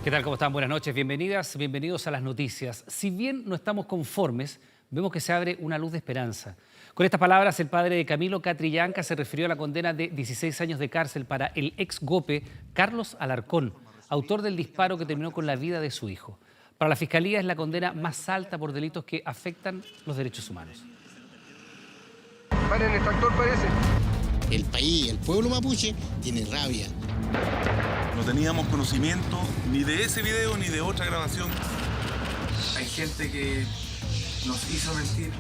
¿Qué tal? ¿Cómo están? Buenas noches. Bienvenidas, bienvenidos a las noticias. Si bien no estamos conformes, vemos que se abre una luz de esperanza. Con estas palabras, el padre de Camilo Catrillanca se refirió a la condena de 16 años de cárcel para el ex GOPE Carlos Alarcón, autor del disparo que terminó con la vida de su hijo. Para la Fiscalía es la condena más alta por delitos que afectan los derechos humanos. Paren el tractor, parece. El país, el pueblo mapuche, tiene rabia. No teníamos conocimiento ni de ese video ni de otra grabación. Hay gente que nos hizo mentir.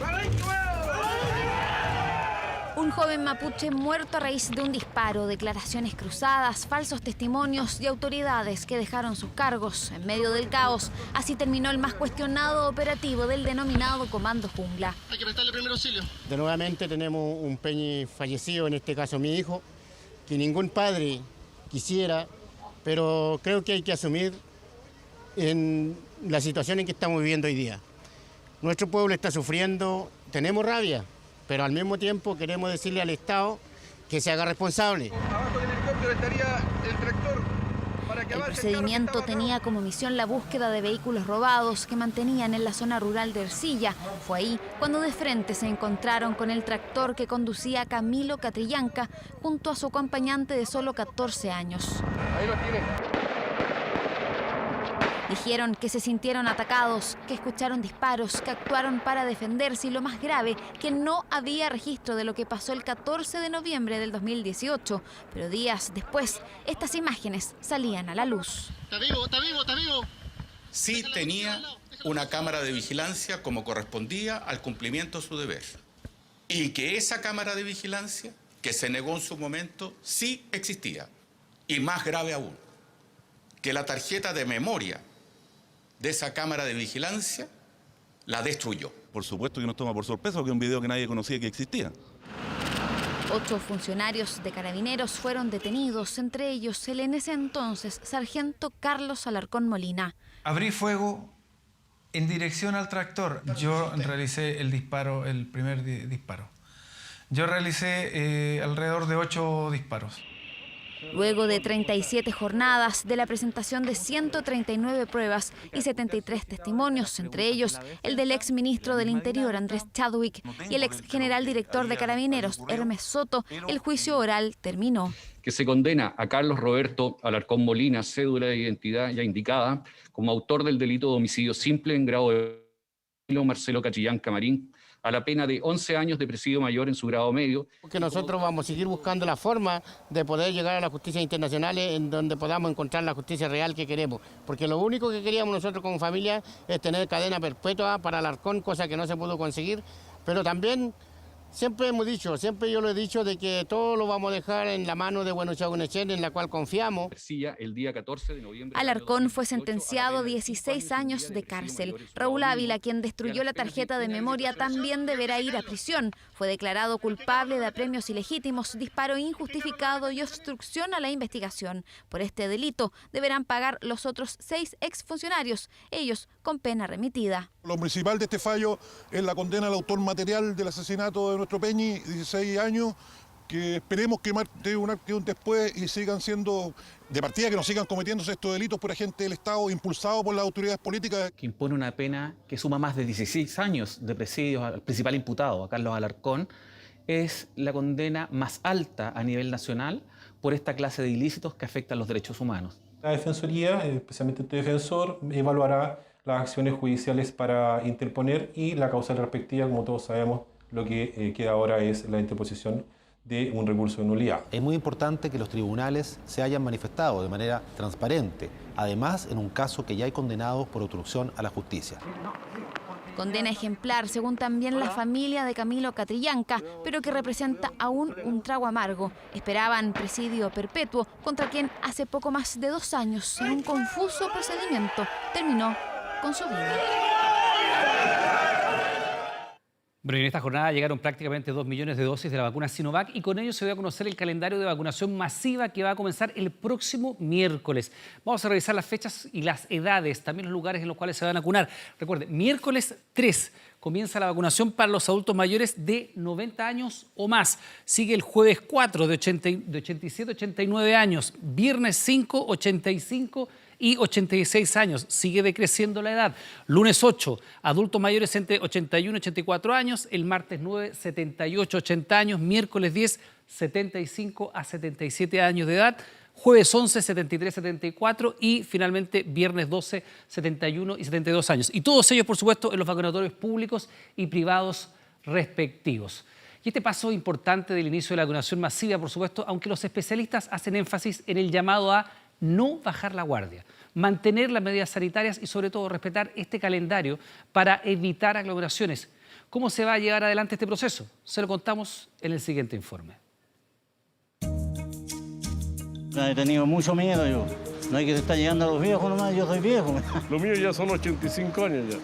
Un joven mapuche muerto a raíz de un disparo, declaraciones cruzadas, falsos testimonios y autoridades que dejaron sus cargos en medio del caos. Así terminó el más cuestionado operativo del denominado Comando Jungla. Hay que prestarle primer auxilio. De nuevamente tenemos un peñi fallecido, en este caso mi hijo, que ningún padre quisiera, pero creo que hay que asumir en la situación en que estamos viviendo hoy día. Nuestro pueblo está sufriendo, tenemos rabia, pero al mismo tiempo queremos decirle al Estado que se haga responsable. Abajo del helicóptero estaría el tractor para que El avance procedimiento carro que está tenía como misión la búsqueda de vehículos robados que mantenían en la zona rural de Ercilla. Fue ahí cuando de frente se encontraron con el tractor que conducía Camilo Catrillanca junto a su acompañante de solo 14 años. Ahí lo tienen. Dijeron que se sintieron atacados, que escucharon disparos, que actuaron para defenderse y lo más grave, que no había registro de lo que pasó el 14 de noviembre del 2018. Pero días después, estas imágenes salían a la luz. Está vivo, está vivo, está vivo. Sí tenía una cámara de vigilancia como correspondía al cumplimiento de su deber. Y que esa cámara de vigilancia, que se negó en su momento, sí existía. Y más grave aún, que la tarjeta de memoria de esa cámara de vigilancia la destruyó. Por supuesto que nos toma por sorpresa porque es un video que nadie conocía que existía. 8 funcionarios de Carabineros fueron detenidos, entre ellos el en ese entonces sargento Carlos Alarcón Molina. Abrí fuego en dirección al tractor. Yo realicé el disparo, el primer disparo. Yo realicé alrededor de 8 disparos. Luego de 37 jornadas de la presentación de 139 pruebas y 73 testimonios, entre ellos el del ex ministro del Interior, Andrés Chadwick, y el ex general director de Carabineros, Hermes Soto, el juicio oral terminó. Que se condena a Carlos Roberto Alarcón Molina, cédula de identidad ya indicada, como autor del delito de homicidio simple en grado de Marcelo Catrillanca Marín, a la pena de 11 años de presidio mayor en su grado medio. Porque nosotros vamos a seguir buscando la forma de poder llegar a la justicia internacional en donde podamos encontrar la justicia real que queremos. Porque lo único que queríamos nosotros como familia es tener cadena perpetua para Alarcón, cosa que no se pudo conseguir. Pero también siempre hemos dicho, siempre yo lo he dicho, de que todo lo vamos a dejar en la mano de Bueno Chagunechen, en la cual confiamos. El día 14 de noviembre. Alarcón fue sentenciado a 16 años de cárcel. Raúl Ávila, quien destruyó la tarjeta de memoria, también deberá ir a prisión. Fue declarado culpable de apremios ilegítimos, disparo injustificado y obstrucción a la investigación. Por este delito deberán pagar los otros 6 exfuncionarios, ellos con pena remitida. Lo principal de este fallo es la condena al autor material del asesinato de nuestro Peñi, 16 años, que esperemos que marque un antes y un después y sigan siendo, de partida, que no sigan cometiéndose estos delitos por agentes del Estado impulsados por las autoridades políticas. Que impone una pena que suma más de 16 años de presidio al principal imputado, a Carlos Alarcón, es la condena más alta a nivel nacional por esta clase de ilícitos que afectan los derechos humanos. La Defensoría, especialmente este defensor, evaluará las acciones judiciales para interponer y la causal respectiva, como todos sabemos, lo que queda ahora es la interposición de un recurso de nulidad. Es muy importante que los tribunales se hayan manifestado de manera transparente, además en un caso que ya hay condenados por obstrucción a la justicia. Condena ejemplar, según también la familia de Camilo Catrillanca, pero que representa aún un trago amargo. Esperaban presidio perpetuo contra quien hace poco más de 2 años, en un confuso procedimiento, terminó con su vida. Bueno, y en esta jornada llegaron prácticamente 2 millones de dosis de la vacuna Sinovac y con ello se dio a conocer el calendario de vacunación masiva que va a comenzar el próximo miércoles. Vamos a revisar las fechas y las edades, también los lugares en los cuales se van a vacunar. Recuerden, miércoles 3 comienza la vacunación para los adultos mayores de 90 años o más. Sigue el jueves 4 de 87 a 89 años, viernes 5, 85 y 86 años. Sigue decreciendo la edad. Lunes 8, adultos mayores entre 81 y 84 años. El martes 9, 78 a 80 años. Miércoles 10, 75 a 77 años de edad. Jueves 11, 73 a 74 y finalmente viernes 12, 71 y 72 años. Y todos ellos, por supuesto, en los vacunatorios públicos y privados respectivos. Y este paso importante del inicio de la vacunación masiva, por supuesto, aunque los especialistas hacen énfasis en el llamado a no bajar la guardia, mantener las medidas sanitarias y sobre todo respetar este calendario para evitar aglomeraciones. ¿Cómo se va a llevar adelante este proceso? Se lo contamos en el siguiente informe. He tenido mucho miedo yo. No hay que se está llegando a los viejos nomás, yo soy viejo. Los míos ya son 85 años ya.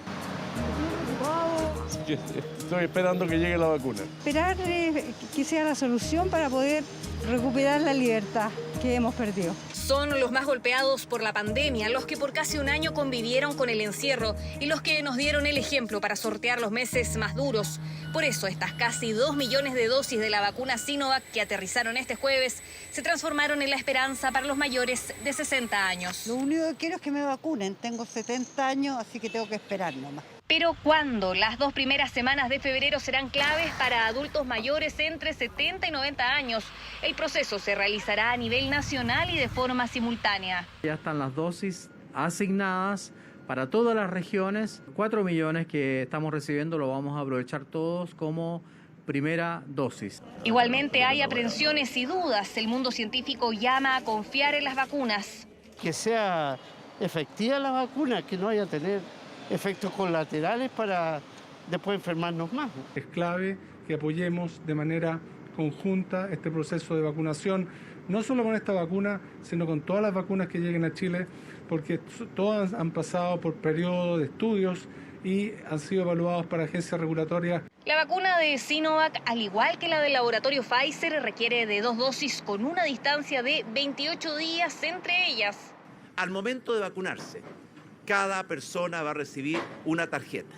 Así que estoy esperando que llegue la vacuna. Esperar que sea la solución para poder recuperar la libertad que hemos perdido. Son los más golpeados por la pandemia, los que por casi un año convivieron con el encierro y los que nos dieron el ejemplo para sortear los meses más duros. Por eso, estas casi 2 millones de dosis de la vacuna Sinovac que aterrizaron este jueves se transformaron en la esperanza para los mayores de 60 años. Lo único que quiero es que me vacunen. Tengo 70 años, así que tengo que esperar nomás. Pero ¿cuándo? Las 2 primeras semanas de febrero serán claves para adultos mayores entre 70 y 90 años. El proceso se realizará a nivel nacional y de forma simultánea. Ya están las dosis asignadas para todas las regiones. 4 millones que estamos recibiendo lo vamos a aprovechar todos como primera dosis. Igualmente hay aprensiones y dudas. El mundo científico llama a confiar en las vacunas. Que sea efectiva la vacuna, que no vaya a tener efectos colaterales para después enfermarnos más. Es clave que apoyemos de manera conjunta este proceso de vacunación, no solo con esta vacuna, sino con todas las vacunas que lleguen a Chile, porque todas han pasado por periodos de estudios y han sido evaluados para agencias regulatorias. La vacuna de Sinovac, al igual que la del laboratorio Pfizer, requiere de 2 dosis con una distancia de 28 días entre ellas. Al momento de vacunarse, cada persona va a recibir una tarjeta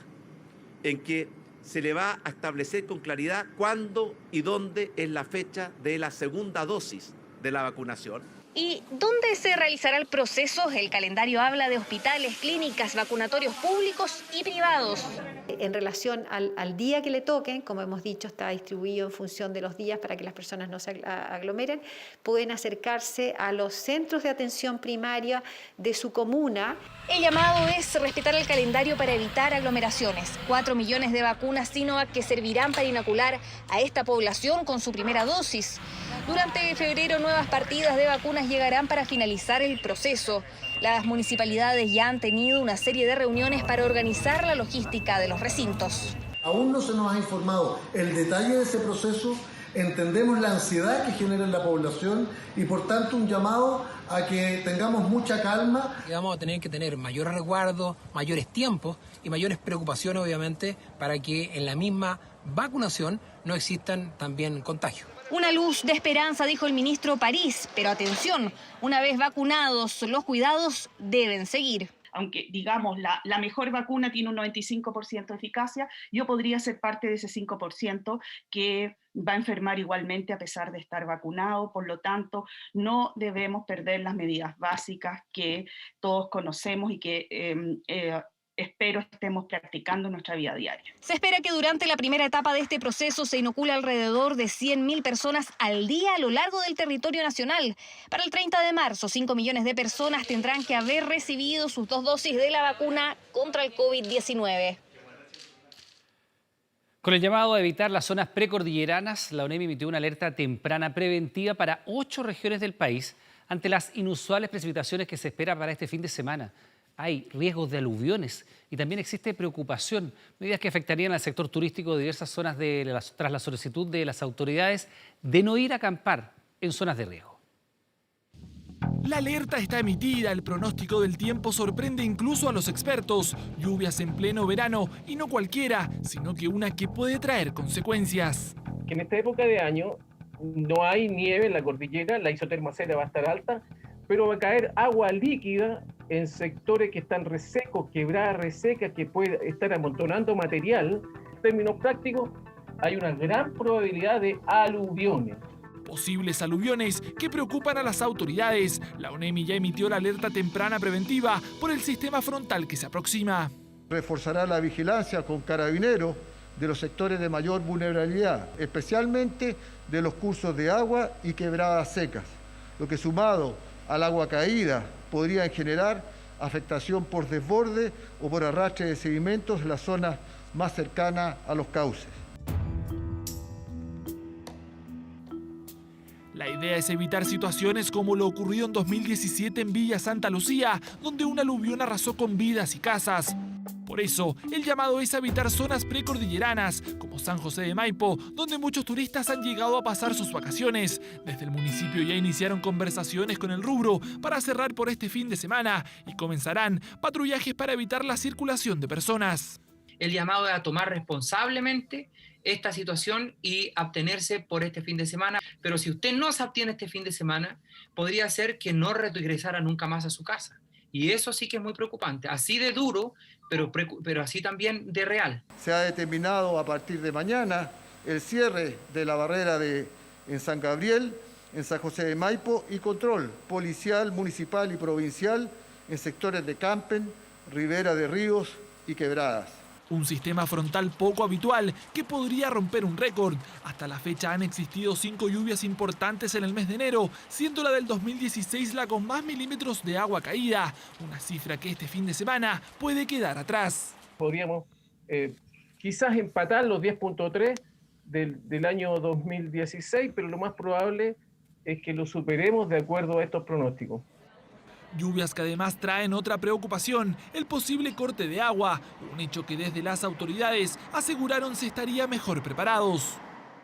en que se le va a establecer con claridad cuándo y dónde es la fecha de la segunda dosis de la vacunación. ¿Y dónde se realizará el proceso? El calendario habla de hospitales, clínicas, vacunatorios públicos y privados. En relación al día que le toquen, como hemos dicho, está distribuido en función de los días para que las personas no se aglomeren, pueden acercarse a los centros de atención primaria de su comuna. El llamado es respetar el calendario para evitar aglomeraciones. 4 millones de vacunas Sinovac que servirán para inocular a esta población con su primera dosis. Durante febrero, nuevas partidas de vacunas llegarán para finalizar el proceso. Las municipalidades ya han tenido una serie de reuniones para organizar la logística de los recintos. Aún no se nos ha informado el detalle de ese proceso, entendemos la ansiedad que genera en la población y por tanto un llamado a que tengamos mucha calma. Vamos a tener que tener mayor resguardo, mayores tiempos y mayores preocupaciones obviamente para que en la misma vacunación no existan también contagios. Una luz de esperanza, dijo el ministro París, pero atención, una vez vacunados, los cuidados deben seguir. Aunque, digamos, la mejor vacuna tiene un 95% de eficacia, yo podría ser parte de ese 5% que va a enfermar igualmente a pesar de estar vacunado. Por lo tanto, no debemos perder las medidas básicas que todos conocemos y que espero estemos practicando en nuestra vida diaria. Se espera que durante la primera etapa de este proceso se inocule alrededor de 100.000 personas al día a lo largo del territorio nacional. Para el 30 de marzo, 5 millones de personas tendrán que haber recibido sus 2 dosis de la vacuna contra el COVID-19. Con el llamado a evitar las zonas precordilleranas, la ONEMI emitió una alerta temprana preventiva para 8 regiones del país ante las inusuales precipitaciones que se espera para este fin de semana. Hay riesgos de aluviones y también existe preocupación, medidas que afectarían al sector turístico de diversas zonas tras la solicitud de las autoridades de no ir a acampar en zonas de riesgo. La alerta está emitida, el pronóstico del tiempo sorprende incluso a los expertos. Lluvias en pleno verano y no cualquiera, sino que una que puede traer consecuencias. Que en esta época de año no hay nieve en la cordillera, la isoterma cero va a estar alta, pero va a caer agua líquida en sectores que están resecos, quebradas resecas, que puede estar amontonando material. En términos prácticos, hay una gran probabilidad de aluviones. posibles aluviones que preocupan a las autoridades. La ONEMI ya emitió la alerta temprana preventiva por el sistema frontal que se aproxima. Reforzará la vigilancia con carabineros de los sectores de mayor vulnerabilidad, especialmente de los cursos de agua y quebradas secas, lo que sumado al agua caída podría generar afectación por desborde o por arrastre de sedimentos en las zonas más cercanas a los cauces. La idea es evitar situaciones como lo ocurrido en 2017 en Villa Santa Lucía, donde un aluvión arrasó con vidas y casas. Por eso, el llamado es a evitar zonas precordilleranas, como San José de Maipo, donde muchos turistas han llegado a pasar sus vacaciones. Desde el municipio ya iniciaron conversaciones con el rubro para cerrar por este fin de semana y comenzarán patrullajes para evitar la circulación de personas. El llamado es a tomar responsablemente esta situación y abstenerse por este fin de semana. Pero si usted no se abstiene este fin de semana, podría ser que no regresara nunca más a su casa. Y eso sí que es muy preocupante. Así de duro, pero así también de real. Se ha determinado a partir de mañana el cierre de la barrera en San Gabriel, en San José de Maipo y control policial, municipal y provincial en sectores de Campen, Ribera de Ríos y Quebradas. Un sistema frontal poco habitual que podría romper un récord. Hasta la fecha han existido 5 lluvias importantes en el mes de enero, siendo la del 2016 la con más milímetros de agua caída, una cifra que este fin de semana puede quedar atrás. Podríamos quizás empatar los 10.3 del año 2016, pero lo más probable es que lo superemos de acuerdo a estos pronósticos. Lluvias que además traen otra preocupación, el posible corte de agua, un hecho que desde las autoridades aseguraron se estaría mejor preparados.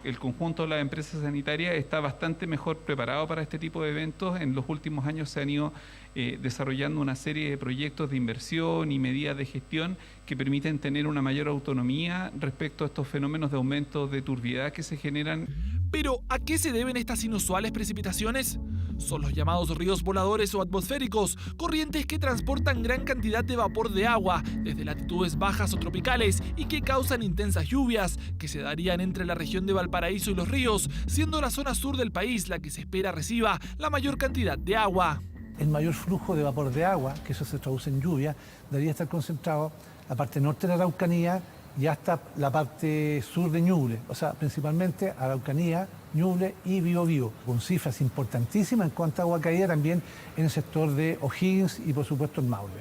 El conjunto de las empresas sanitarias está bastante mejor preparado para este tipo de eventos. En los últimos años se han ido desarrollando una serie de proyectos de inversión y medidas de gestión que permiten tener una mayor autonomía respecto a estos fenómenos de aumento de turbiedad que se generan. Pero, ¿a qué se deben estas inusuales precipitaciones? Son los llamados ríos voladores o atmosféricos, corrientes que transportan gran cantidad de vapor de agua desde latitudes bajas o tropicales y que causan intensas lluvias que se darían entre la región de Valparaíso y Los Ríos, siendo la zona sur del país la que se espera reciba la mayor cantidad de agua. El mayor flujo de vapor de agua, que eso se traduce en lluvia, debería estar concentrado la parte norte de la Araucanía y hasta la parte sur de Ñuble, o sea, principalmente Araucanía, Ñuble y Biobío, con cifras importantísimas en cuanto a agua caída también en el sector de O'Higgins y por supuesto en Maule.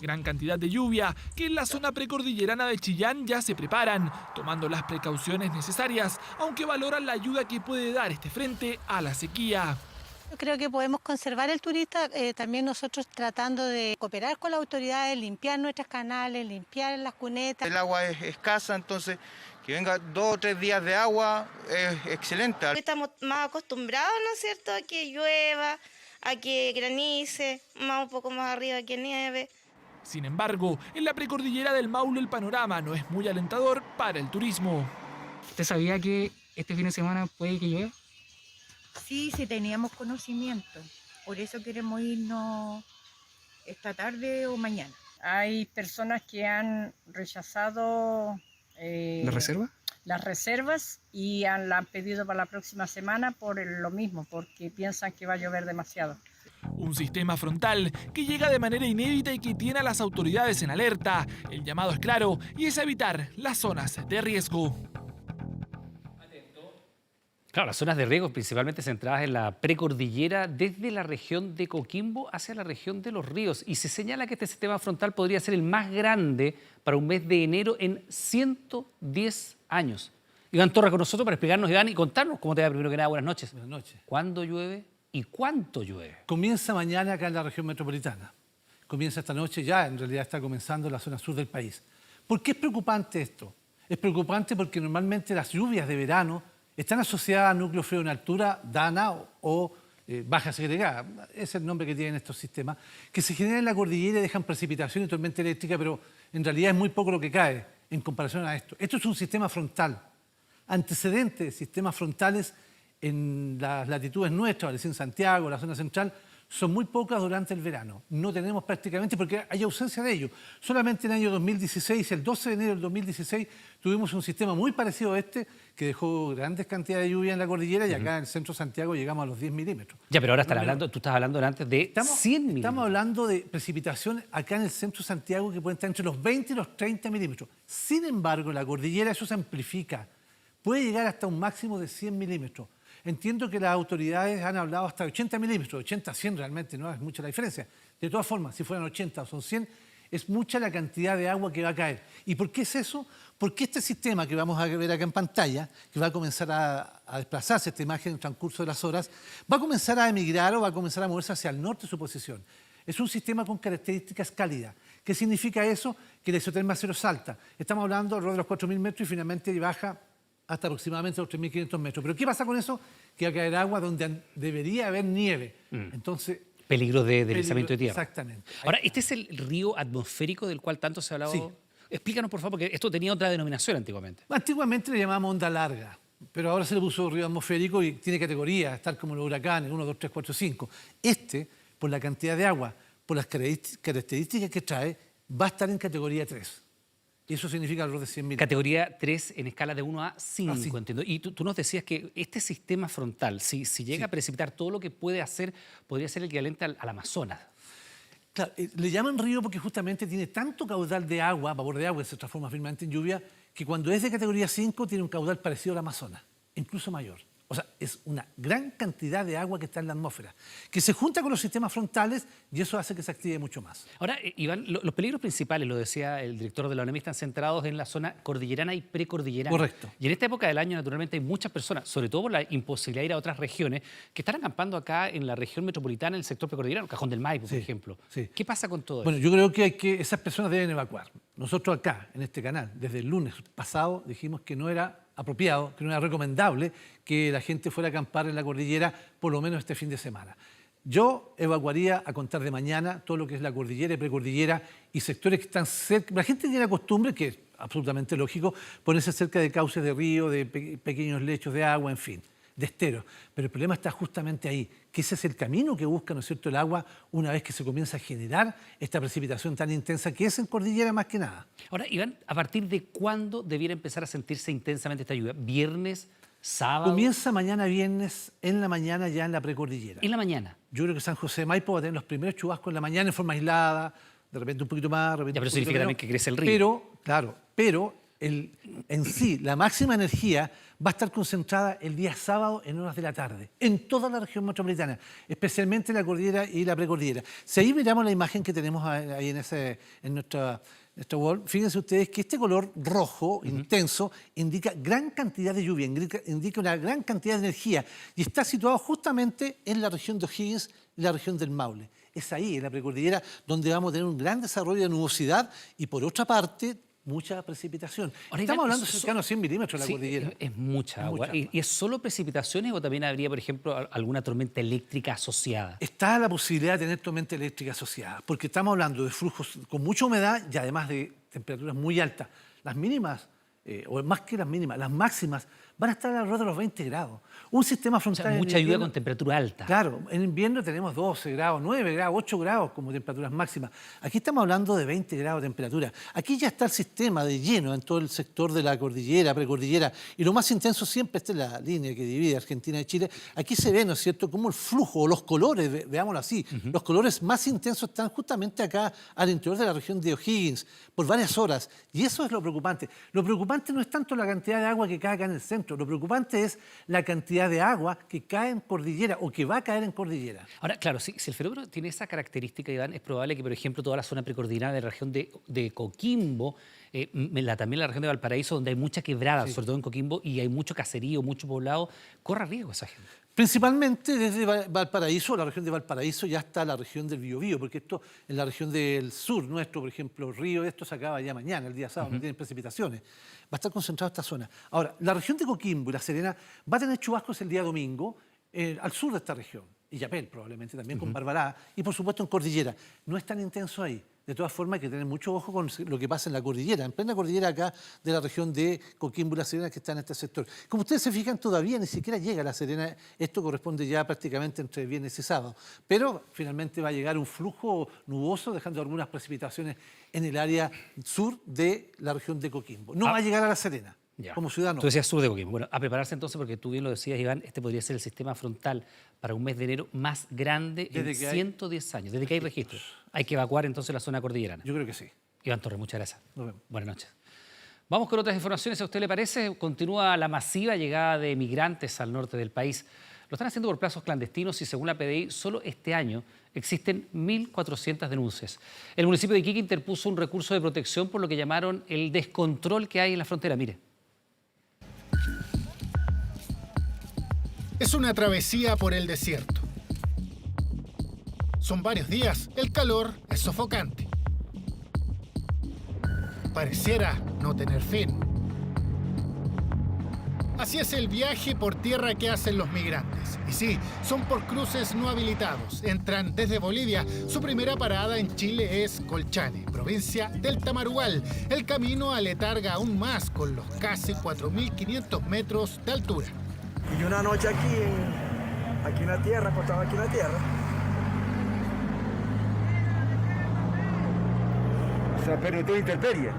Gran cantidad de lluvia que en la zona precordillerana de Chillán ya se preparan, tomando las precauciones necesarias, aunque valoran la ayuda que puede dar este frente a la sequía. Yo creo que podemos conservar el turista, también nosotros tratando de cooperar con las autoridades, limpiar nuestros canales, limpiar las cunetas. El agua es escasa, entonces que venga 2 o 3 días de agua es excelente. Estamos más acostumbrados, ¿no es cierto?, a que llueva, a que granice, un poco más arriba que nieve. Sin embargo, en la precordillera del Maule el panorama no es muy alentador para el turismo. ¿Usted sabía que este fin de semana puede que llueva? Sí, sí teníamos conocimiento. Por eso queremos irnos esta tarde o mañana. Hay personas que han rechazado ¿la reserva? Las reservas y la han pedido para la próxima semana por lo mismo, porque piensan que va a llover demasiado. Un sistema frontal que llega de manera inédita y que tiene a las autoridades en alerta. El llamado es claro y es evitar las zonas de riesgo. Claro, las zonas de riesgo principalmente centradas en la precordillera desde la región de Coquimbo hacia la región de Los Ríos. Y se señala que este sistema frontal podría ser el más grande para un mes de enero en 110 años. Iván Torra con nosotros para explicarnos, Iván, y contarnos cómo te va. Primero que nada, buenas noches. Buenas noches. ¿Cuándo llueve y cuánto llueve? Comienza mañana acá en la región metropolitana. Comienza esta noche, ya en realidad está comenzando en la zona sur del país. ¿Por qué es preocupante esto? Es preocupante porque normalmente las lluvias de verano están asociadas a núcleos fríos en altura, DANA o baja segregada, ese es el nombre que tienen estos sistemas, que se generan en la cordillera y dejan precipitación y tormenta eléctrica, pero en realidad es muy poco lo que cae en comparación a esto. Esto es un sistema frontal. Antecedentes de sistemas frontales en las latitudes nuestras, en Santiago, la zona central, son muy pocas durante el verano. No tenemos prácticamente, porque hay ausencia de ello. Solamente en el año 2016, el 12 de enero del 2016, tuvimos un sistema muy parecido a este que dejó grandes cantidades de lluvia en la cordillera y acá en el centro de Santiago llegamos a los 10 milímetros. Ya, pero ahora tú estás hablando antes de 100 milímetros. Estamos hablando de precipitación acá en el centro de Santiago que pueden estar entre los 20 y los 30 milímetros. Sin embargo, en la cordillera eso se amplifica. Puede llegar hasta un máximo de 100 milímetros. Entiendo que las autoridades han hablado hasta 80 milímetros, 80 a 100 realmente no es mucha la diferencia. De todas formas, si fueran 80 o son 100, es mucha la cantidad de agua que va a caer. ¿Y por qué es eso? Porque este sistema que vamos a ver acá en pantalla, que va a comenzar a desplazarse, esta imagen en el transcurso de las horas, va a comenzar a emigrar o va a comenzar a moverse hacia el norte de su posición. Es un sistema con características cálidas. ¿Qué significa eso? Que la isoterma cero salta. Estamos hablando alrededor de los 4.000 metros y finalmente baja hasta aproximadamente los 3.500 metros. ¿Pero qué pasa con eso? Que va a caer agua donde debería haber nieve. Entonces, peligro de deslizamiento de tierra. Exactamente. Ahora, ¿este es el río atmosférico del cual tanto se ha hablado? Sí. Explícanos, por favor, porque esto tenía otra denominación antiguamente. Antiguamente le llamábamos onda larga, pero ahora se le puso río atmosférico y tiene categorías, tal como los huracanes, 1, 2, 3, 4, 5. Este, por la cantidad de agua, por las características que trae, va a estar en categoría 3. Y eso significa alrededor de 100 milímetros. Categoría 3 en escala de 1 a 5, entiendo. Y tú nos decías que este sistema frontal, si llega a precipitar todo lo que puede hacer, podría ser el equivalente al Amazonas. Claro, le llaman río porque justamente tiene tanto caudal de agua, vapor de agua, que se transforma finalmente en lluvia, que cuando es de categoría 5 tiene un caudal parecido al Amazonas, incluso mayor. O sea, es una gran cantidad de agua que está en la atmósfera, que se junta con los sistemas frontales y eso hace que se active mucho más. Ahora, Iván, los peligros principales, lo decía el director de la ONEMI, están centrados en la zona cordillerana y precordillerana. Correcto. Y en esta época del año, naturalmente, hay muchas personas, sobre todo por la imposibilidad de ir a otras regiones, que están acampando acá en la región metropolitana, en el sector precordillerano, Cajón del Maipo, por ejemplo. Sí. ¿Qué pasa con todo Bueno, eso? yo creo que esas personas deben evacuar. Nosotros acá, en este canal, desde el lunes pasado, dijimos que no era apropiado, que no era recomendable que la gente fuera a acampar en la cordillera por lo menos este fin de semana. Yo evacuaría a contar de mañana todo lo que es la cordillera y precordillera y sectores que están cerca. La gente tiene la costumbre, que es absolutamente lógico, ponerse cerca de cauces de río, de pequeños lechos de agua, en fin, de esteros. Pero el problema está justamente ahí, que ese es el camino que busca, ¿no es cierto?, el agua una vez que se comienza a generar esta precipitación tan intensa que es en cordillera más que nada. Ahora, Iván, ¿a partir de cuándo debiera empezar a sentirse intensamente esta lluvia? ¿Viernes? ¿Sábado? Comienza mañana viernes, en la mañana ya en la precordillera. ¿En la mañana? Yo creo que San José de Maipo va a tener los primeros chubascos en la mañana en forma aislada, de repente un poquito más, de repente Ya, pero un eso poquito significa menos. también que crece el río. Pero en sí, la máxima energía va a estar concentrada el día sábado en horas de la tarde, en toda la región metropolitana, especialmente en la cordillera y la precordillera. Si ahí miramos la imagen que tenemos ahí en nuestra wall, fíjense ustedes que este color rojo intenso indica gran cantidad de lluvia, indica una gran cantidad de energía y está situado justamente en la región de O'Higgins y la región del Maule. Es ahí, en la precordillera, donde vamos a tener un gran desarrollo de nubosidad y por otra parte, mucha precipitación. Ahora, Estamos Iván, hablando cercano a 100 milímetros en la cordillera. Es mucha agua. ¿Y es solo precipitaciones o también habría, por ejemplo, alguna tormenta eléctrica asociada? Está la posibilidad de tener tormenta eléctrica asociada, porque estamos hablando de flujos con mucha humedad y además de temperaturas muy altas. Las mínimas, o más que las mínimas, las máximas, van a estar alrededor de los 20 grados. Un sistema frontal... O sea, mucha lluvia con temperatura alta. Claro, en invierno tenemos 12 grados, 9 grados, 8 grados como temperaturas máximas. Aquí estamos hablando de 20 grados de temperatura. Aquí ya está el sistema de lleno en todo el sector de la cordillera, precordillera. Y lo más intenso siempre, esta es la línea que divide Argentina y Chile, aquí se ve, ¿no es cierto?, cómo el flujo o los colores, veámoslo así, los colores más intensos están justamente acá al interior de la región de O'Higgins por varias horas. Y eso es lo preocupante. Lo preocupante no es tanto la cantidad de agua que cae acá en el centro, lo preocupante es la cantidad de agua que cae en cordillera o que va a caer en cordillera. Ahora, claro, si el fenómeno tiene esa característica, Iván, es probable que, por ejemplo, toda la zona precordillerana de la región de Coquimbo, también la región de Valparaíso, donde hay mucha quebrada, sobre todo en Coquimbo, y hay mucho caserío, mucho poblado, corra riesgo esa gente. Principalmente desde Valparaíso, la región de Valparaíso, ya está la región del Biobío, porque esto en la región del sur nuestro, por ejemplo, Río, esto se acaba ya mañana, el día sábado, no tienen precipitaciones. Va a estar concentrada esta zona. Ahora, la región de Coquimbo y La Serena va a tener chubascos el día domingo al sur de esta región. Illapel probablemente también, con Barbará, y por supuesto en Cordillera. No es tan intenso ahí. De todas formas, hay que tener mucho ojo con lo que pasa en la cordillera, en plena cordillera acá de la región de Coquimbo y La Serena, que está en este sector. Como ustedes se fijan, todavía ni siquiera llega a La Serena. Esto corresponde ya prácticamente entre viernes y sábado. Pero finalmente va a llegar un flujo nuboso, dejando algunas precipitaciones en el área sur de la región de Coquimbo. No va a llegar a La Serena. Ya. Como ciudadano. Tú decías sur de Coquimbo. Bueno, a prepararse entonces, porque tú bien lo decías, Iván, este podría ser el sistema frontal para un mes de enero más grande en 110 años, desde que hay registros. Hay que evacuar entonces la zona cordillerana. Yo creo que sí. Iván Torres, muchas gracias. Nos vemos. Buenas noches. Vamos con otras informaciones, ¿a usted le parece? Continúa la masiva llegada de migrantes al norte del país. Lo están haciendo por plazos clandestinos y según la PDI, solo este año existen 1.400 denuncias. El municipio de Iquique interpuso un recurso de protección por lo que llamaron el descontrol que hay en la frontera. Mire. Es una travesía por el desierto. Son varios días, el calor es sofocante. Pareciera no tener fin. Así es el viaje por tierra que hacen los migrantes. Y sí, son por cruces no habilitados. Entran desde Bolivia. Su primera parada en Chile es Colchane, provincia del Tamarugal. El camino aletarga aún más con los casi 4.500 metros de altura. Y una noche aquí en la tierra, acostado aquí en la tierra. O sea, pero tú intemperie.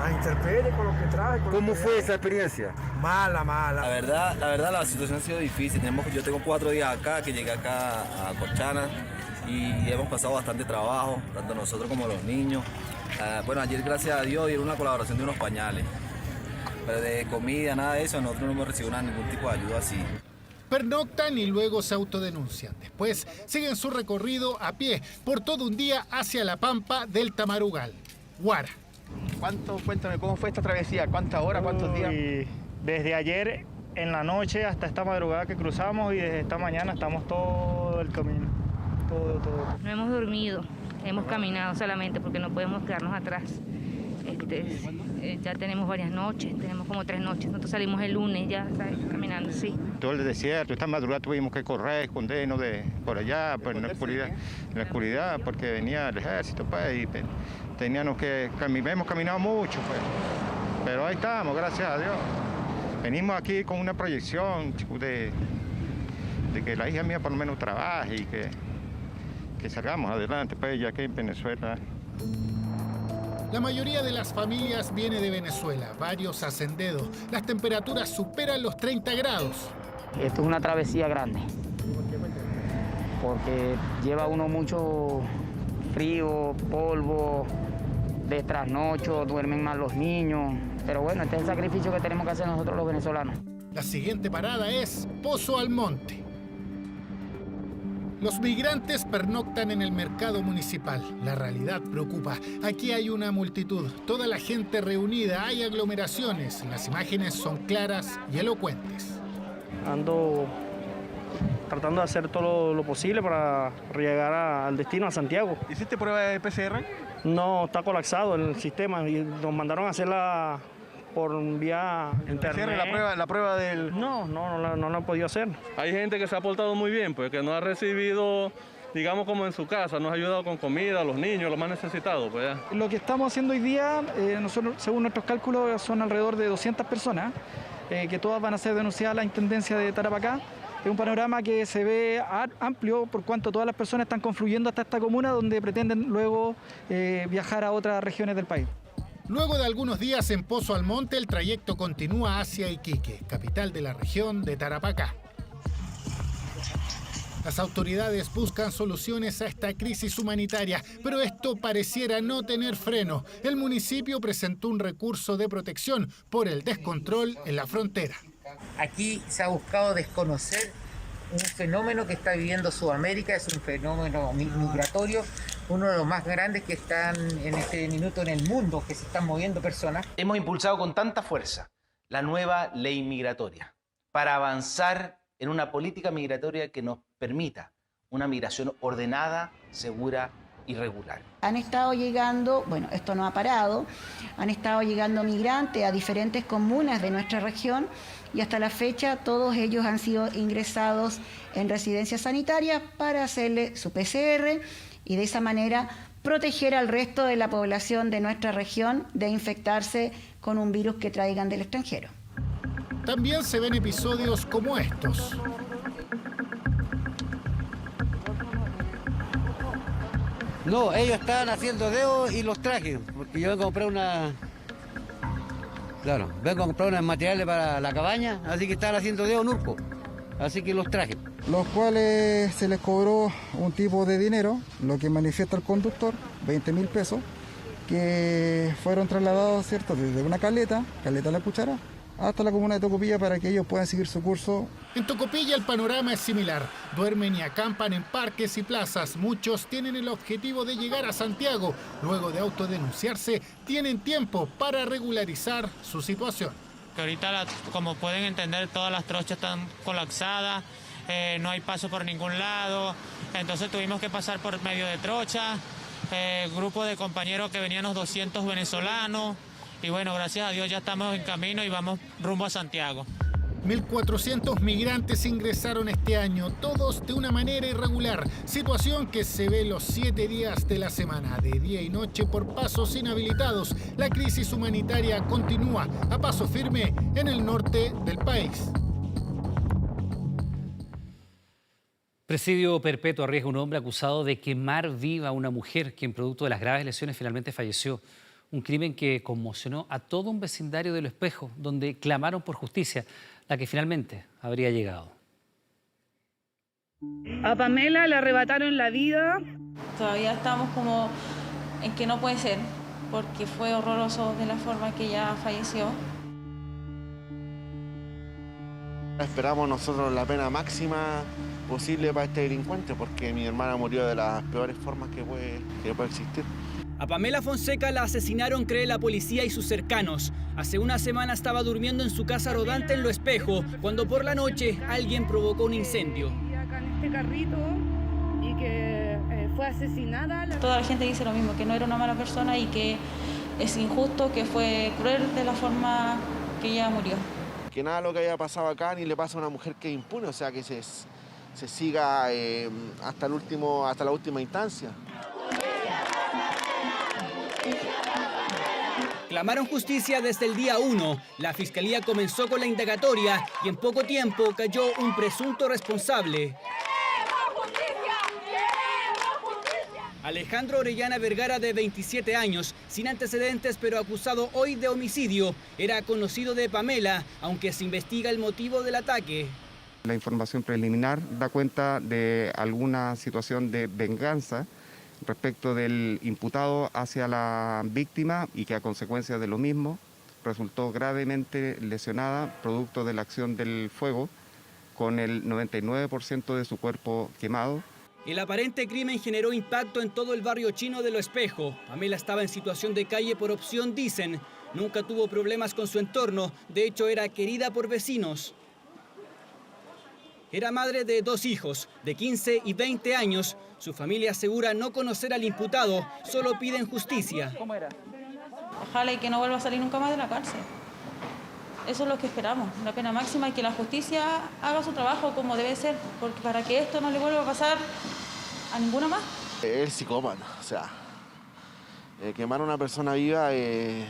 A intemperie con lo que trae. ¿Cómo fue esa experiencia? Mala. La verdad la situación ha sido difícil. Yo tengo 4 días acá, que llegué acá a Colchana y hemos pasado bastante trabajo, tanto nosotros como los niños. Bueno, ayer gracias a Dios dieron una colaboración de unos pañales. Pero de comida, nada de eso, nosotros no hemos recibido ningún tipo de ayuda así. Pernoctan y luego se autodenuncian. Después siguen su recorrido a pie por todo un día hacia la pampa del Tamarugal, Huara. Cuéntame, ¿cómo fue esta travesía? ¿Cuántas horas, cuántos días? Desde ayer en la noche hasta esta madrugada que cruzamos y desde esta mañana estamos todo el camino. Todo. No hemos dormido, hemos caminado solamente porque no podemos quedarnos atrás. Ya tenemos varias noches, tenemos como 3 noches. Nosotros salimos el lunes ya, ¿sabes? Caminando, sí. Todo el desierto, esta madrugada tuvimos que correr, escondernos por allá, en la oscuridad, porque venía el ejército, pues, y teníamos que hemos caminado mucho, pues. Pero ahí estamos, gracias a Dios. Venimos aquí con una proyección de que la hija mía por lo menos trabaje y que salgamos adelante, pues, ya que en Venezuela. La mayoría de las familias viene de Venezuela, varios hacen dedo. Las temperaturas superan los 30 grados. Esto es una travesía grande, porque lleva uno mucho frío, polvo, de trasnocho, duermen mal los niños. Pero bueno, este es el sacrificio que tenemos que hacer nosotros los venezolanos. La siguiente parada es Pozo Almonte. Los migrantes pernoctan en el mercado municipal. La realidad preocupa. Aquí hay una multitud, toda la gente reunida, hay aglomeraciones. Las imágenes son claras y elocuentes. Ando tratando de hacer todo lo posible para llegar al destino, a Santiago. ¿Hiciste prueba de PCR? No, está colapsado el sistema y nos mandaron a hacerla por vía internet. ¿La prueba del...? No lo han podido hacer. Hay gente que se ha portado muy bien, pues que no ha recibido, digamos, como en su casa, nos ha ayudado con comida a los niños, los más necesitados. Pues, ya. Lo que estamos haciendo hoy día, nosotros, según nuestros cálculos, son alrededor de 200 personas, que todas van a ser denunciadas a la Intendencia de Tarapacá. Es un panorama que se ve amplio por cuanto todas las personas están confluyendo hasta esta comuna donde pretenden luego viajar a otras regiones del país. Luego de algunos días en Pozo Almonte, el trayecto continúa hacia Iquique, capital de la región de Tarapacá. Las autoridades buscan soluciones a esta crisis humanitaria, pero esto pareciera no tener freno. El municipio presentó un recurso de protección por el descontrol en la frontera. Aquí se ha buscado desconocer un fenómeno que está viviendo Sudamérica, es un fenómeno migratorio, uno de los más grandes que están en este minuto en el mundo, que se están moviendo personas. Hemos impulsado con tanta fuerza la nueva ley migratoria para avanzar en una política migratoria que nos permita una migración ordenada, segura irregular. Han estado llegando, bueno, esto no ha parado, han estado llegando migrantes a diferentes comunas de nuestra región y hasta la fecha todos ellos han sido ingresados en residencias sanitarias para hacerle su PCR y de esa manera proteger al resto de la población de nuestra región de infectarse con un virus que traigan del extranjero. También se ven episodios como estos. No, ellos estaban haciendo dedos y los traje, porque yo vengo a comprar unos materiales para la cabaña, así que estaban haciendo dedos en Urco, así que los traje. Los cuales se les cobró un tipo de dinero, lo que manifiesta el conductor, 20.000 pesos, que fueron trasladados, ¿cierto?, desde una caleta La Cuchara, hasta la comuna de Tocopilla para que ellos puedan seguir su curso. En Tocopilla el panorama es similar. Duermen y acampan en parques y plazas. Muchos tienen el objetivo de llegar a Santiago. Luego de autodenunciarse, tienen tiempo para regularizar su situación. Que ahorita, como pueden entender, todas las trochas están colapsadas, no hay paso por ningún lado. Entonces tuvimos que pasar por medio de trocha. Grupo de compañeros que venían los 200 venezolanos. Y bueno, gracias a Dios ya estamos en camino y vamos rumbo a Santiago. 1.400 migrantes ingresaron este año, todos de una manera irregular. Situación que se ve los 7 días de la semana, de día y noche por pasos inhabilitados. La crisis humanitaria continúa a paso firme en el norte del país. Presidio perpetuo arriesga un hombre acusado de quemar viva a una mujer, quien producto de las graves lesiones finalmente falleció. Un crimen que conmocionó a todo un vecindario de Lo Espejo, donde clamaron por justicia, la que finalmente habría llegado. A Pamela le arrebataron la vida. Todavía estamos como en que no puede ser, porque fue horroroso de la forma que ella falleció. Esperamos nosotros la pena máxima posible para este delincuente, porque mi hermana murió de las peores formas que puede existir. A Pamela Fonseca la asesinaron, cree la policía y sus cercanos. Hace una semana estaba durmiendo en su casa rodante en Lo Espejo, cuando por la noche alguien provocó un incendio. Acá en este carrito y que fue asesinada. Toda la gente dice lo mismo, que no era una mala persona y que es injusto, que fue cruel de la forma que ella murió. Que nada lo que haya pasado acá ni le pasa a una mujer que es impune, o sea, que se siga hasta la última instancia. Clamaron justicia desde el día 1. La fiscalía comenzó con la indagatoria y en poco tiempo cayó un presunto responsable. Alejandro Orellana Vergara, de 27 años, sin antecedentes pero acusado hoy de homicidio, era conocido de Pamela, aunque se investiga el motivo del ataque. La información preliminar da cuenta de alguna situación de venganza respecto del imputado hacia la víctima y que a consecuencia de lo mismo resultó gravemente lesionada producto de la acción del fuego, con el 99% de su cuerpo quemado. El aparente crimen generó impacto en todo el barrio chino de Lo Espejo. Pamela estaba en situación de calle por opción, dicen. Nunca tuvo problemas con su entorno, de hecho era querida por vecinos. Era madre de 2 hijos, de 15 y 20 años. Su familia asegura no conocer al imputado, solo piden justicia. ¿Cómo era? Ojalá y que no vuelva a salir nunca más de la cárcel. Eso es lo que esperamos, la pena máxima, y que la justicia haga su trabajo como debe ser, porque para que esto no le vuelva a pasar a ninguna más. Es psicópata, o sea, quemar a una persona viva, es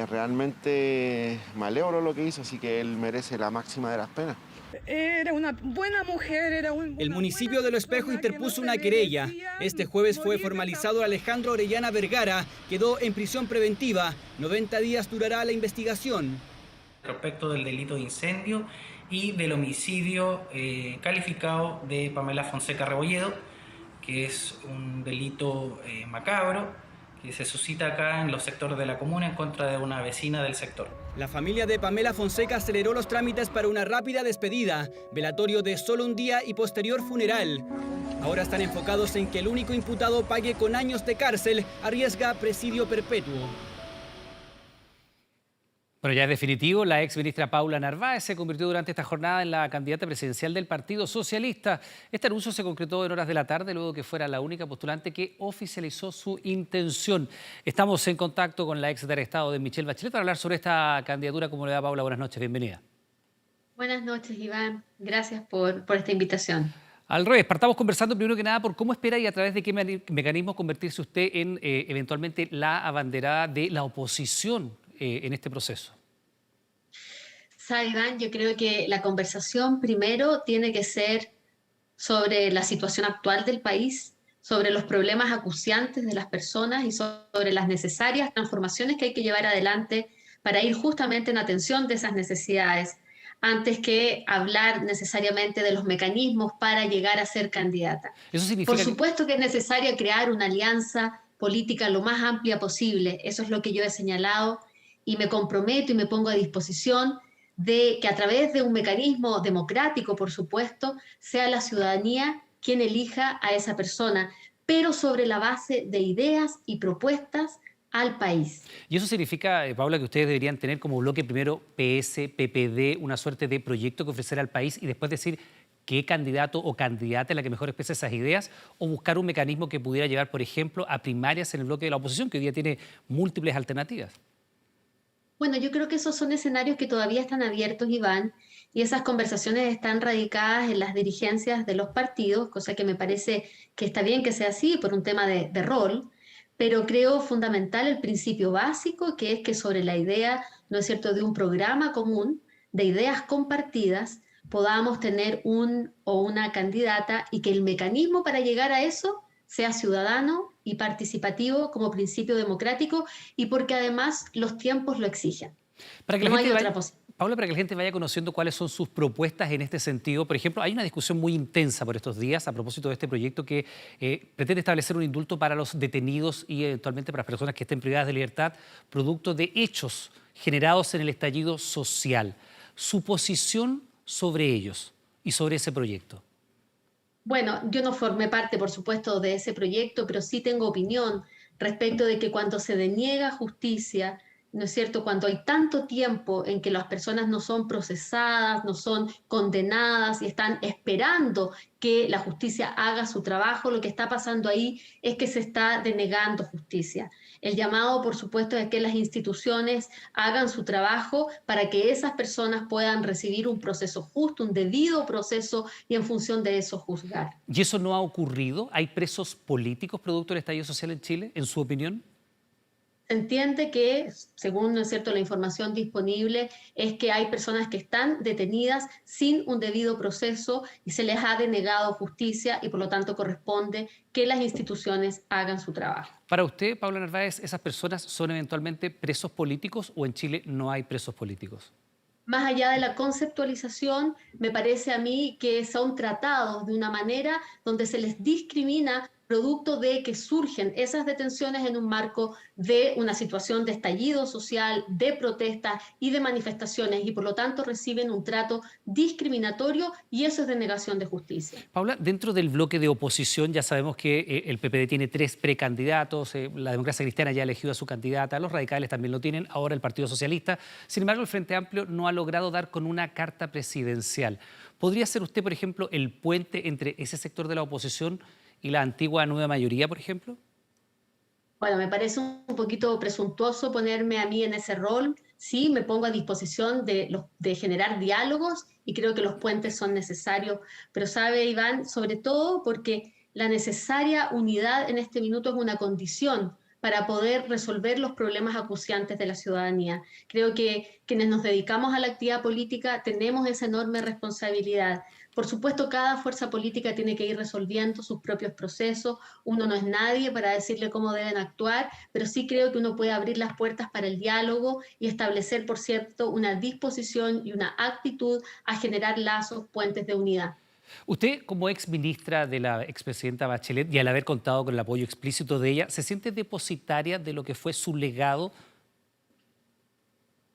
realmente malévolo lo que hizo, así que él merece la máxima de las penas. Era una buena mujer, El municipio de Lo Espejo interpuso una querella. Este jueves fue formalizado Alejandro Orellana Vergara, quedó en prisión preventiva. 90 días durará la investigación. Respecto del delito de incendio y del homicidio calificado de Pamela Fonseca Rebolledo, que es un delito macabro, que se suscita acá en los sectores de la comuna en contra de una vecina del sector. La familia de Pamela Fonseca aceleró los trámites para una rápida despedida, velatorio de solo un día y posterior funeral. Ahora están enfocados en que el único imputado pague con años de cárcel, arriesga presidio perpetuo. Bueno, ya es definitivo, la ex ministra Paula Narváez se convirtió durante esta jornada en la candidata presidencial del Partido Socialista. Este anuncio se concretó en horas de la tarde, luego que fuera la única postulante que oficializó su intención. Estamos en contacto con la ex secretaria de Estado de Michelle Bachelet para hablar sobre esta candidatura. ¿Cómo le va, Paula? Buenas noches, bienvenida. Buenas noches, Iván. Gracias por esta invitación. Al revés, partamos conversando primero que nada por cómo espera y a través de qué mecanismo convertirse usted en eventualmente la abanderada de la oposición en este proceso. Sabe, Iván, yo creo que la conversación primero tiene que ser sobre la situación actual del país, sobre los problemas acuciantes de las personas y sobre las necesarias transformaciones que hay que llevar adelante para ir justamente en atención de esas necesidades, antes que hablar necesariamente de los mecanismos para llegar a ser candidata. Eso significa Por supuesto que es necesario crear una alianza política lo más amplia posible. Eso es lo que yo he señalado y me comprometo y me pongo a disposición de que a través de un mecanismo democrático, por supuesto, sea la ciudadanía quien elija a esa persona, pero sobre la base de ideas y propuestas al país. Y eso significa, Paula, que ustedes deberían tener como bloque primero PS, PPD, una suerte de proyecto que ofrecer al país y después decir qué candidato o candidata es la que mejor expresa esas ideas, o buscar un mecanismo que pudiera llevar, por ejemplo, a primarias en el bloque de la oposición, que hoy día tiene múltiples alternativas. Bueno, yo creo que esos son escenarios que todavía están abiertos, Iván, y esas conversaciones están radicadas en las dirigencias de los partidos, cosa que me parece que está bien que sea así por un tema de rol, pero creo fundamental el principio básico, que es que sobre la idea, ¿no es cierto?, de un programa común, de ideas compartidas, podamos tener un o una candidata y que el mecanismo para llegar a eso sea ciudadano y participativo como principio democrático y porque además los tiempos lo exigen. Para que no hay otra posibilidad. Paula, para que la gente vaya conociendo cuáles son sus propuestas en este sentido. Por ejemplo, hay una discusión muy intensa por estos días a propósito de este proyecto que pretende establecer un indulto para los detenidos y eventualmente para las personas que estén privadas de libertad, producto de hechos generados en el estallido social. Su posición sobre ellos y sobre ese proyecto. Bueno, yo no formé parte, por supuesto, de ese proyecto, pero sí tengo opinión respecto de que cuando se deniega justicia, ¿no es cierto?, cuando hay tanto tiempo en que las personas no son procesadas, no son condenadas y están esperando que la justicia haga su trabajo, lo que está pasando ahí es que se está denegando justicia. El llamado, por supuesto, es que las instituciones hagan su trabajo para que esas personas puedan recibir un proceso justo, un debido proceso y en función de eso juzgar. ¿Y eso no ha ocurrido? ¿Hay presos políticos producto del estallido social en Chile, en su opinión? Se entiende que, según, ¿no es cierto?, la información disponible, es que hay personas que están detenidas sin un debido proceso y se les ha denegado justicia y por lo tanto corresponde que las instituciones hagan su trabajo. Para usted, Paula Narváez, ¿esas personas son eventualmente presos políticos o en Chile no hay presos políticos? Más allá de la conceptualización, me parece a mí que son tratados de una manera donde se les discrimina producto de que surgen esas detenciones en un marco de una situación de estallido social, de protesta y de manifestaciones y por lo tanto reciben un trato discriminatorio y eso es denegación de justicia. Paula, dentro del bloque de oposición ya sabemos que el PPD tiene 3 precandidatos, la Democracia Cristiana ya ha elegido a su candidata, los radicales también lo tienen, ahora el Partido Socialista. Sin embargo, el Frente Amplio no ha logrado dar con una carta presidencial. ¿Podría ser usted, por ejemplo, el puente entre ese sector de la oposición y la antigua nueva mayoría, por ejemplo? Bueno, me parece un poquito presuntuoso ponerme a mí en ese rol. Sí, me pongo a disposición de generar diálogos y creo que los puentes son necesarios. Pero sabe, Iván, sobre todo porque la necesaria unidad en este minuto es una condición para poder resolver los problemas acuciantes de la ciudadanía. Creo que quienes nos dedicamos a la actividad política tenemos esa enorme responsabilidad. Por supuesto, cada fuerza política tiene que ir resolviendo sus propios procesos. Uno no es nadie para decirle cómo deben actuar, pero sí creo que uno puede abrir las puertas para el diálogo y establecer, por cierto, una disposición y una actitud a generar lazos, puentes de unidad. Usted, como ex ministra de la expresidenta Bachelet y al haber contado con el apoyo explícito de ella, ¿se siente depositaria de lo que fue su legado?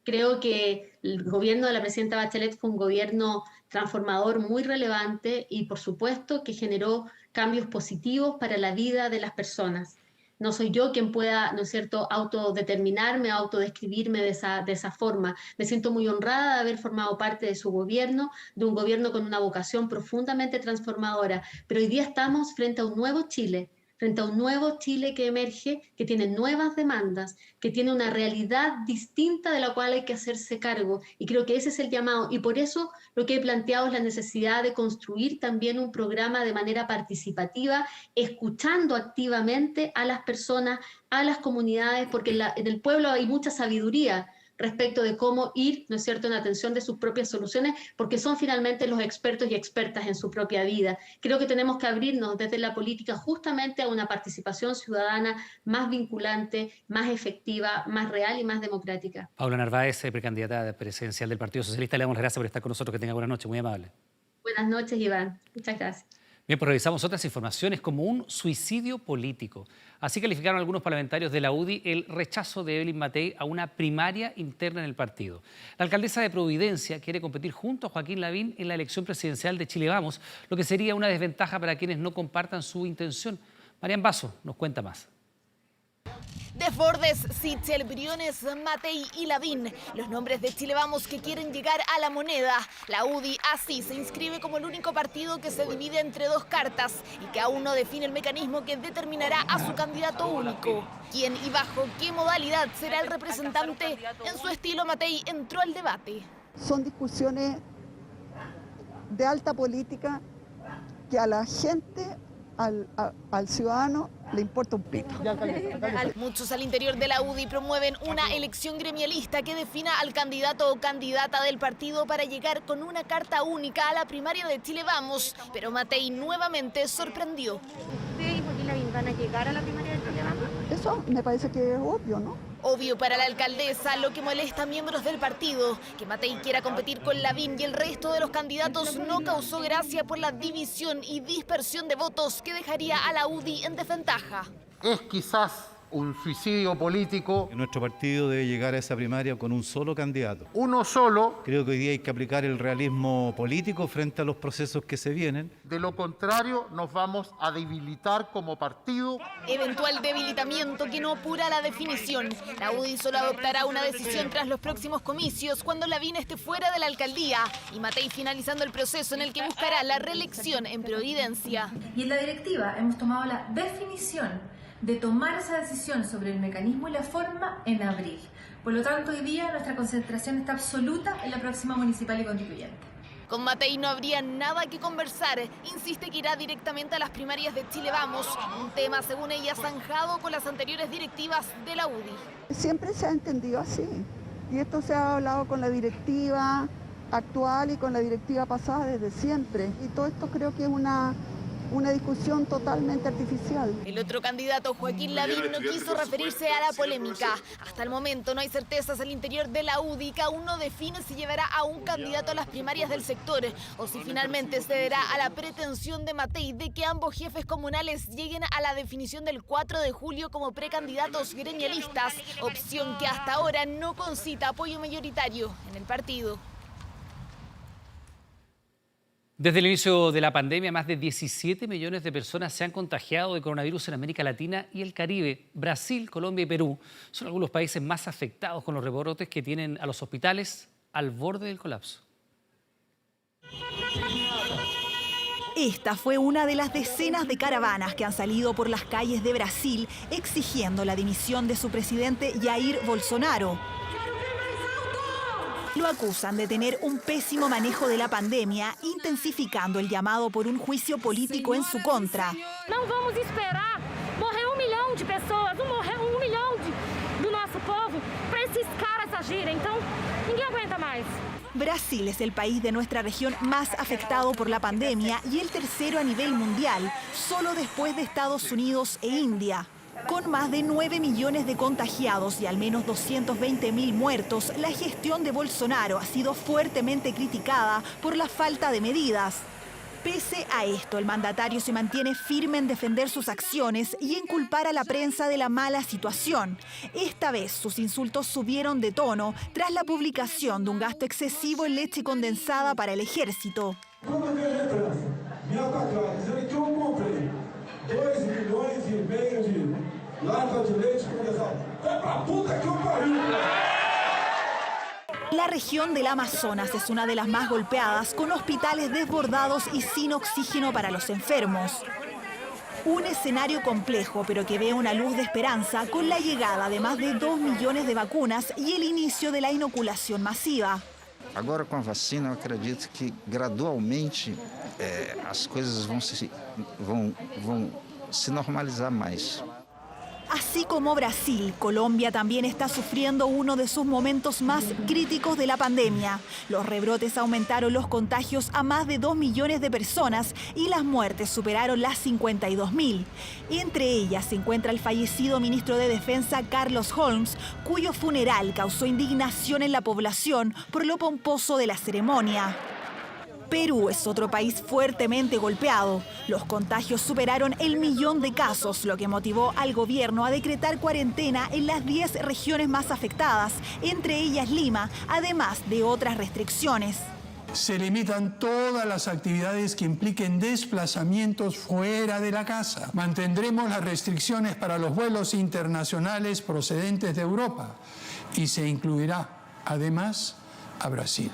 Creo que el gobierno de la presidenta Bachelet fue un gobierno transformador muy relevante y por supuesto que generó cambios positivos para la vida de las personas. no soy yo quien pueda, ¿no es cierto?, autodeterminarme, autodescribirme de esa forma. Me siento muy honrada de haber formado parte de su gobierno, de un gobierno con una vocación profundamente transformadora, pero hoy día estamos frente a un nuevo Chile que emerge, que tiene nuevas demandas, que tiene una realidad distinta de la cual hay que hacerse cargo. Y creo que ese es el llamado. Y por eso lo que he planteado es la necesidad de construir también un programa de manera participativa, escuchando activamente a las personas, a las comunidades, porque en el pueblo hay mucha sabiduría respecto de cómo ir, ¿no es cierto?, en atención de sus propias soluciones, porque son finalmente los expertos y expertas en su propia vida. Creo que tenemos que abrirnos desde la política justamente a una participación ciudadana más vinculante, más efectiva, más real y más democrática. Paula Narváez, precandidata presidencial del Partido Socialista, le damos las gracias por estar con nosotros. Que tenga buenas noches, muy amable. Buenas noches, Iván. Muchas gracias. Bien, pues revisamos otras informaciones como un suicidio político. Así calificaron algunos parlamentarios de la UDI el rechazo de Evelyn Matei a una primaria interna en el partido. La alcaldesa de Providencia quiere competir junto a Joaquín Lavín en la elección presidencial de Chile Vamos, lo que sería una desventaja para quienes no compartan su intención. Marian Basso nos cuenta más. Desbordes, Sichel, Briones, Matei y Lavín, los nombres de Chile Vamos que quieren llegar a la moneda. La UDI así se inscribe como el único partido que se divide entre dos cartas y que aún no define el mecanismo que determinará a su candidato único. ¿Quién y bajo qué modalidad será el representante? En su estilo, Matei entró al debate. Son discusiones de alta política que a la gente, al ciudadano, le importa un pito. Muchos al interior de la UDI promueven una elección gremialista que defina al candidato o candidata del partido para llegar con una carta única a la primaria de Chile Vamos. Pero Matei nuevamente sorprendió. ¿Usted y Joaquín Lavín van a llegar a la primaria de Chile Vamos? Eso me parece que es obvio, ¿no? Obvio para la alcaldesa, lo que molesta a miembros del partido. Que Matei quiera competir con Lavín y el resto de los candidatos no causó gracia por la división y dispersión de votos que dejaría a la UDI en desventaja. Es quizás un suicidio político. Nuestro partido debe llegar a esa primaria con un solo candidato. Uno solo. Creo que hoy día hay que aplicar el realismo político frente a los procesos que se vienen. De lo contrario, nos vamos a debilitar como partido. Eventual debilitamiento que no apura la definición. La UDI solo adoptará una decisión tras los próximos comicios, cuando Lavín esté fuera de la alcaldía y Matei finalizando el proceso en el que buscará la reelección en Providencia. Y en la directiva hemos tomado la definición de tomar esa decisión sobre el mecanismo y la forma en abril. Por lo tanto, hoy día nuestra concentración está absoluta en la próxima municipal y constituyente. Con Matei no habría nada que conversar. Insiste que irá directamente a las primarias de Chile Vamos, un tema, según ella, zanjado con las anteriores directivas de la UDI. Siempre se ha entendido así. Y esto se ha hablado con la directiva actual y con la directiva pasada desde siempre. Y todo esto creo que es una discusión totalmente artificial. El otro candidato, Joaquín Lavín, no quiso referirse a la polémica. Hasta el momento no hay certezas al interior de la UDI, que aún no define si llevará a un candidato a las primarias del sector o si finalmente cederá a la pretensión de Matei de que ambos jefes comunales lleguen a la definición del 4 de julio como precandidatos gremialistas, opción que hasta ahora no concita apoyo mayoritario en el partido. Desde el inicio de la pandemia, más de 17 millones de personas se han contagiado de coronavirus en América Latina y el Caribe. Brasil, Colombia y Perú son algunos países más afectados con los rebrotes que tienen a los hospitales al borde del colapso. Esta fue una de las decenas de caravanas que han salido por las calles de Brasil exigiendo la dimisión de su presidente Jair Bolsonaro. Lo acusan de tener un pésimo manejo de la pandemia, intensificando el llamado por un juicio político en su contra. No vamos a esperar morrer 1 milhão de pessoas, morrer 1 milhão do nosso povo para esses caras agirem. Então, ninguém aguenta mais. Brasil es el país de nuestra región más afectado por la pandemia y el tercero a nivel mundial, solo después de Estados Unidos e India. Con más de 9 millones de contagiados y al menos 220.000 muertos, la gestión de Bolsonaro ha sido fuertemente criticada por la falta de medidas. Pese a esto, el mandatario se mantiene firme en defender sus acciones y en culpar a la prensa de la mala situación. Esta vez, sus insultos subieron de tono tras la publicación de un gasto excesivo en leche condensada para el ejército. 2,5 milhões de La región del Amazonas es una de las más golpeadas, con hospitales desbordados y sin oxígeno para los enfermos. Un escenario complejo, pero que ve una luz de esperanza con la llegada de más de 2 millones de vacunas y el inicio de la inoculación masiva. Agora, com a vacina, eu acredito que gradualmente as coisas vão se normalizar mais. Así como Brasil, Colombia también está sufriendo uno de sus momentos más críticos de la pandemia. Los rebrotes aumentaron los contagios a más de 2 millones de personas y las muertes superaron las 52.000. Entre ellas se encuentra el fallecido ministro de Defensa Carlos Holmes, cuyo funeral causó indignación en la población por lo pomposo de la ceremonia. Perú es otro país fuertemente golpeado. Los contagios superaron el 1 millón de casos, lo que motivó al gobierno a decretar cuarentena en las 10 regiones más afectadas, entre ellas Lima, además de otras restricciones. Se limitan todas las actividades que impliquen desplazamientos fuera de la casa. Mantendremos las restricciones para los vuelos internacionales procedentes de Europa y se incluirá, además, a Brasil.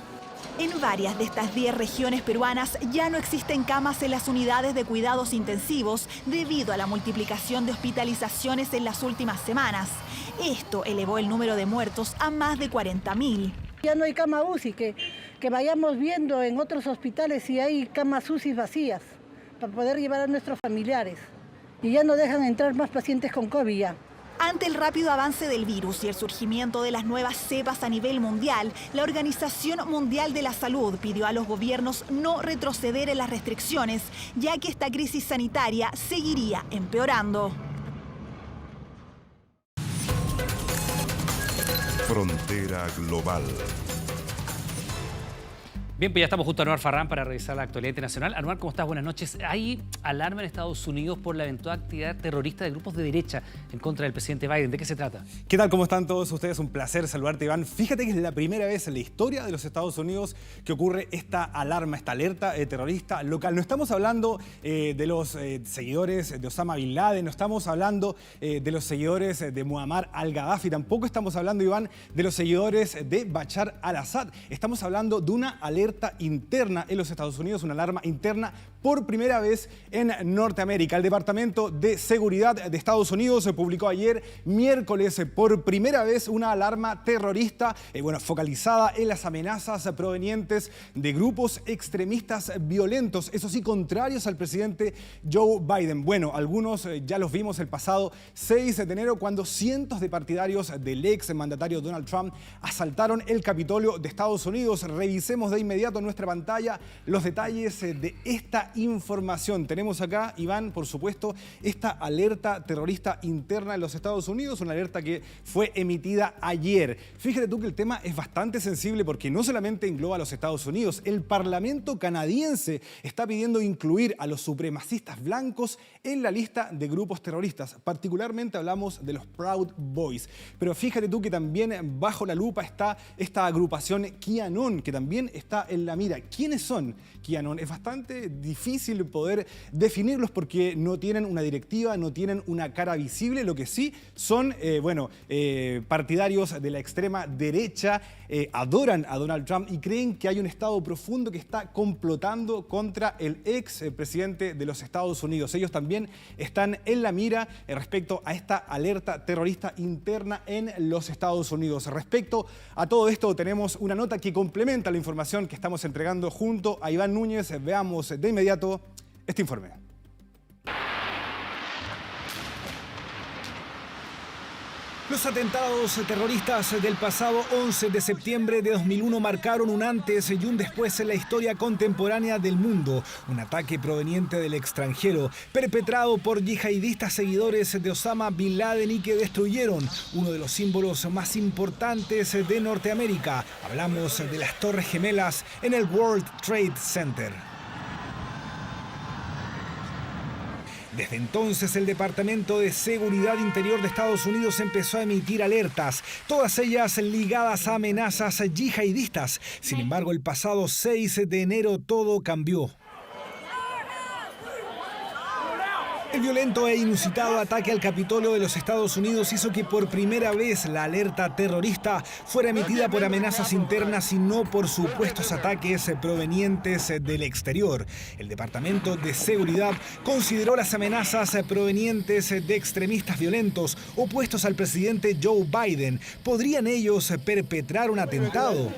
En varias de estas 10 regiones peruanas ya no existen camas en las unidades de cuidados intensivos debido a la multiplicación de hospitalizaciones en las últimas semanas. Esto elevó el número de muertos a más de 40.000. Ya no hay cama UCI, que vayamos viendo en otros hospitales si hay camas UCI vacías para poder llevar a nuestros familiares. Y ya no dejan entrar más pacientes con COVID ya. Ante el rápido avance del virus y el surgimiento de las nuevas cepas a nivel mundial, la Organización Mundial de la Salud pidió a los gobiernos no retroceder en las restricciones, ya que esta crisis sanitaria seguiría empeorando. Frontera Global. Bien, pues ya estamos junto a Anuar Farrán para revisar la actualidad internacional. Anuar, ¿cómo estás? Buenas noches. Hay alarma en Estados Unidos por la eventual actividad terrorista de grupos de derecha en contra del presidente Biden. ¿De qué se trata? ¿Qué tal? ¿Cómo están todos ustedes? Un placer saludarte, Iván. Fíjate que es la primera vez en la historia de los Estados Unidos que ocurre esta alarma, esta alerta terrorista local. No estamos hablando de los seguidores de Osama Bin Laden, no estamos hablando de los seguidores de Muammar al-Gaddafi, tampoco estamos hablando, Iván, de los seguidores de Bashar al-Assad. Estamos hablando de una alerta interna en los Estados Unidos, una alarma interna por primera vez en Norteamérica. El Departamento de Seguridad de Estados Unidos se publicó ayer, miércoles, por primera vez una alarma terrorista, focalizada en las amenazas provenientes de grupos extremistas violentos, eso sí, contrarios al presidente Joe Biden. Bueno, algunos ya los vimos el pasado 6 de enero cuando cientos de partidarios del ex mandatario Donald Trump asaltaron el Capitolio de Estados Unidos. Revisemos de inmediato en nuestra pantalla los detalles de esta información. Tenemos acá, Iván, por supuesto, esta alerta terrorista interna en los Estados Unidos, una alerta que fue emitida ayer. Fíjate tú que el tema es bastante sensible porque no solamente engloba a los Estados Unidos, el Parlamento canadiense está pidiendo incluir a los supremacistas blancos en la lista de grupos terroristas. Particularmente hablamos de los Proud Boys. Pero fíjate tú que también bajo la lupa está esta agrupación QAnon, que también está en la mira. ¿Quiénes son QAnon? Es bastante difícil poder definirlos porque no tienen una directiva, no tienen una cara visible. Lo que sí son, partidarios de la extrema derecha, adoran a Donald Trump y creen que hay un Estado profundo que está complotando contra el ex presidente de los Estados Unidos. Ellos también están en la mira respecto a esta alerta terrorista interna en los Estados Unidos. Respecto a todo esto, tenemos una nota que complementa la información que estamos entregando junto a Iván Núñez. Veamos de inmediato este informe. Los atentados terroristas del pasado 11 de septiembre de 2001 marcaron un antes y un después en la historia contemporánea del mundo. Un ataque proveniente del extranjero, perpetrado por yihadistas seguidores de Osama Bin Laden y que destruyeron uno de los símbolos más importantes de Norteamérica. Hablamos de las Torres Gemelas en el World Trade Center. Desde entonces, el Departamento de Seguridad Interior de Estados Unidos empezó a emitir alertas, todas ellas ligadas a amenazas yihadistas. Sin embargo, el pasado 6 de enero todo cambió. El violento e inusitado ataque al Capitolio de los Estados Unidos hizo que por primera vez la alerta terrorista fuera emitida por amenazas internas y no por supuestos ataques provenientes del exterior. El Departamento de Seguridad consideró las amenazas provenientes de extremistas violentos opuestos al presidente Joe Biden. ¿Podrían ellos perpetrar un atentado?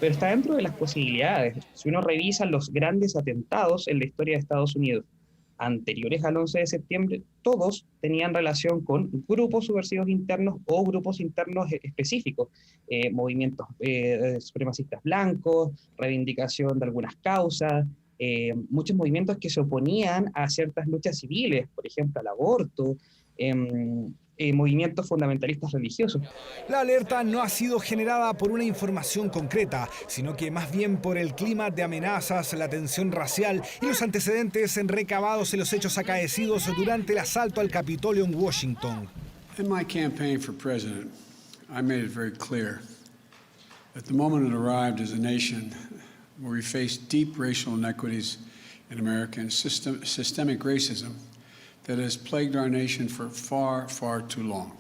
Pero está dentro de las posibilidades. Si uno revisa los grandes atentados en la historia de Estados Unidos anteriores al 11 de septiembre, todos tenían relación con grupos subversivos internos o grupos internos específicos, movimientos supremacistas blancos, reivindicación de algunas causas, muchos movimientos que se oponían a ciertas luchas civiles, por ejemplo, al aborto, movimientos fundamentalistas religiosos. La alerta no ha sido generada por una información concreta, sino que más bien por el clima de amenazas, la tensión racial y los antecedentes recabados en los hechos acaecidos durante el asalto al Capitolio en Washington. In my campaign for president, I made it very clear that the moment had arrived as a nation where we face deep racial inequities in America and systemic racism that has plagued our nation for far, far too long.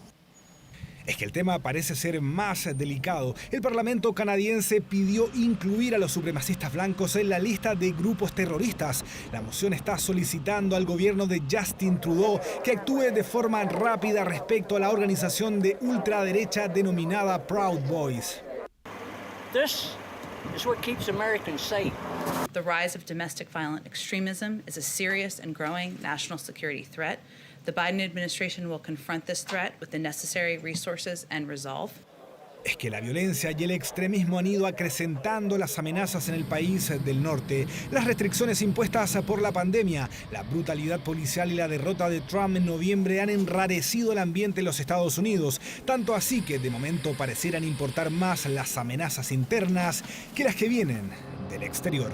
Es que el tema parece ser más delicado. El Parlamento canadiense pidió incluir a los supremacistas blancos en la lista de grupos terroristas. La moción está solicitando al gobierno de Justin Trudeau que actúe de forma rápida respecto a la organización de ultraderecha denominada Proud Boys. This is what keeps Americans safe. The rise of domestic violent extremism is a serious and growing national security threat. The Biden administration will confront this threat with the necessary resources and resolve. Es que la violencia y el extremismo han ido acrecentando las amenazas en el país del norte. Las restricciones impuestas por la pandemia, la brutalidad policial y la derrota de Trump en noviembre han enrarecido el ambiente en los Estados Unidos, tanto así que de momento parecieran importar más las amenazas internas que las que vienen del exterior.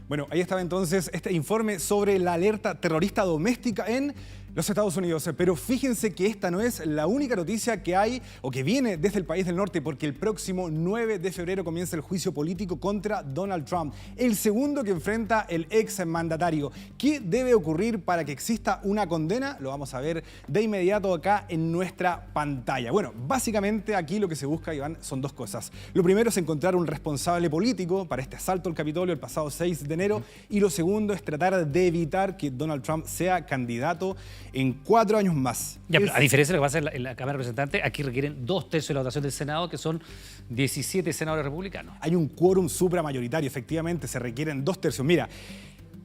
Bueno, ahí estaba entonces este informe sobre la alerta terrorista doméstica en los Estados Unidos. Pero fíjense que esta no es la única noticia que hay o que viene desde el país del norte, porque el próximo 9 de febrero comienza el juicio político contra Donald Trump, el segundo que enfrenta el ex mandatario. ¿Qué debe ocurrir para que exista una condena? Lo vamos a ver de inmediato acá en nuestra pantalla. Bueno, básicamente aquí lo que se busca, Iván, son dos cosas. Lo primero es encontrar un responsable político para este asalto al Capitolio el pasado 6 de enero y lo segundo es tratar de evitar que Donald Trump sea candidato en 4 años más. Ya, pero a diferencia de lo que pasa en la Cámara de Representantes, aquí requieren 2/3 de la votación del Senado, que son 17 senadores republicanos. Hay un quórum supramayoritario, efectivamente, se requieren 2/3. Mira,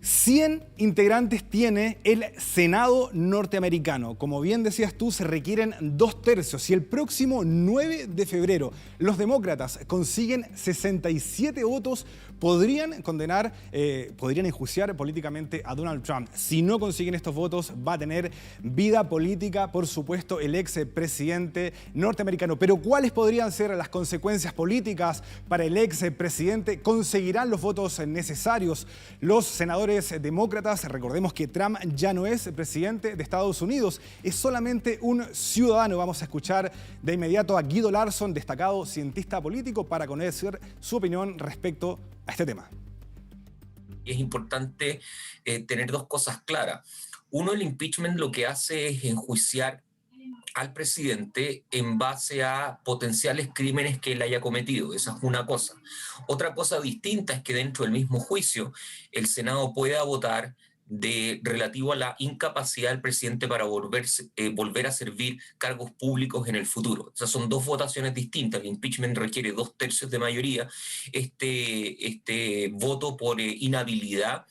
100 integrantes tiene el Senado norteamericano. Como bien decías tú, se requieren 2/3. Si el próximo 9 de febrero los demócratas consiguen 67 votos, podrían condenar, podrían enjuiciar políticamente a Donald Trump. Si no consiguen estos votos, va a tener vida política, por supuesto, el ex presidente norteamericano. Pero ¿cuáles podrían ser las consecuencias políticas para el ex presidente? ¿Conseguirán los votos necesarios los senadores demócratas? Recordemos que Trump ya no es presidente de Estados Unidos, es solamente un ciudadano. Vamos a escuchar de inmediato a Guido Larsson, destacado cientista político, para conocer su opinión respecto a este tema. Es importante tener dos cosas claras. Uno, el impeachment lo que hace es enjuiciar al presidente en base a potenciales crímenes que él haya cometido. Esa es una cosa. Otra cosa distinta es que dentro del mismo juicio el Senado pueda votar relativo a la incapacidad del presidente para volver a servir cargos públicos en el futuro. Esas son dos votaciones distintas. El impeachment requiere 2/3 de mayoría. Este voto por inhabilidad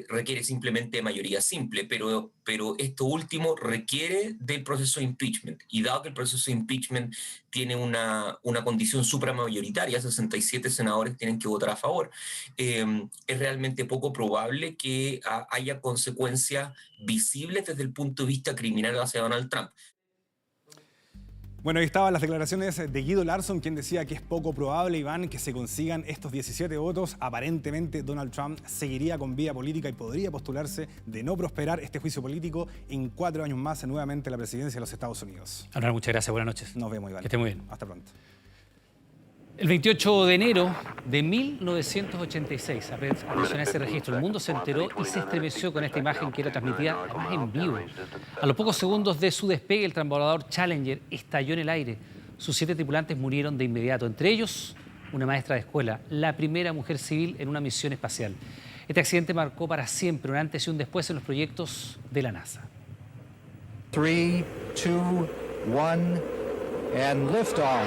requiere simplemente mayoría simple, pero esto último requiere del proceso de impeachment. Y dado que el proceso de impeachment tiene una condición supramayoritaria, 67 senadores tienen que votar a favor, es realmente poco probable que haya consecuencias visibles desde el punto de vista criminal hacia Donald Trump. Bueno, ahí estaban las declaraciones de Guido Larsson, quien decía que es poco probable, Iván, que se consigan estos 17 votos. Aparentemente Donald Trump seguiría con vida política y podría postularse, de no prosperar este juicio político, en 4 años más nuevamente a la presidencia de los Estados Unidos. Ahora, muchas gracias, buenas noches. Nos vemos, Iván. Que esté muy bien. Hasta pronto. El 28 de enero de 1986, atención a ese registro, el mundo se enteró y se estremeció con esta imagen que era transmitida además en vivo. A los pocos segundos de su despegue, el transbordador Challenger estalló en el aire. Sus 7 tripulantes murieron de inmediato, entre ellos una maestra de escuela, la primera mujer civil en una misión espacial. Este accidente marcó para siempre un antes y un después en los proyectos de la NASA. 3, 2, 1, and liftoff.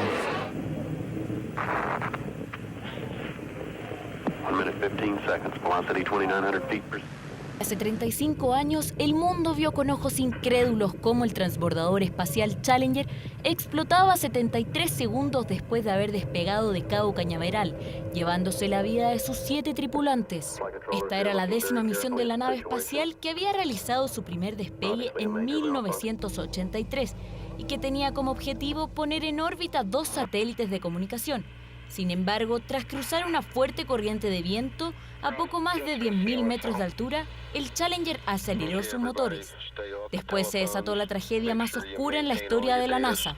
1 minute 15 seconds, velocity 2,900 feet per second. Hace 35 años, el mundo vio con ojos incrédulos cómo el transbordador espacial Challenger explotaba 73 segundos después de haber despegado de Cabo Cañaveral, llevándose la vida de sus 7 tripulantes. Esta era la 10ª misión de la nave espacial que había realizado su primer despegue en 1983 y que tenía como objetivo poner en órbita 2 satélites de comunicación. Sin embargo, tras cruzar una fuerte corriente de viento, a poco más de 10.000 metros de altura, el Challenger aceleró sus motores. Después se desató la tragedia más oscura en la historia de la NASA.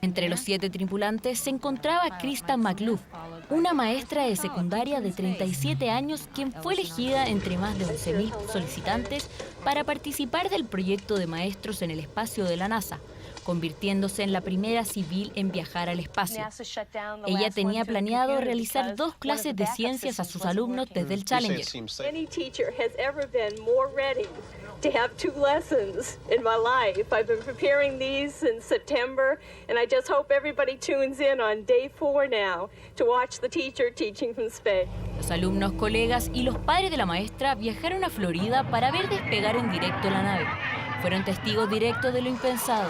Entre los 7 tripulantes se encontraba Krista McLuff, una maestra de secundaria de 37 años quien fue elegida entre más de 11.000 solicitantes para participar del proyecto de maestros en el espacio de la NASA, convirtiéndose en la primera civil en viajar al espacio. Ella tenía planeado realizar 2 clases de ciencias a sus alumnos desde el Challenger. To have 2 lessons in my life. I've been preparing these in September, and I just hope everybody tunes in on day 4 now to watch the teacher teaching from space. Los alumnos, colegas y los padres de la maestra viajaron a Florida para ver despegar en directo la nave. Fueron testigos directos de lo impensado.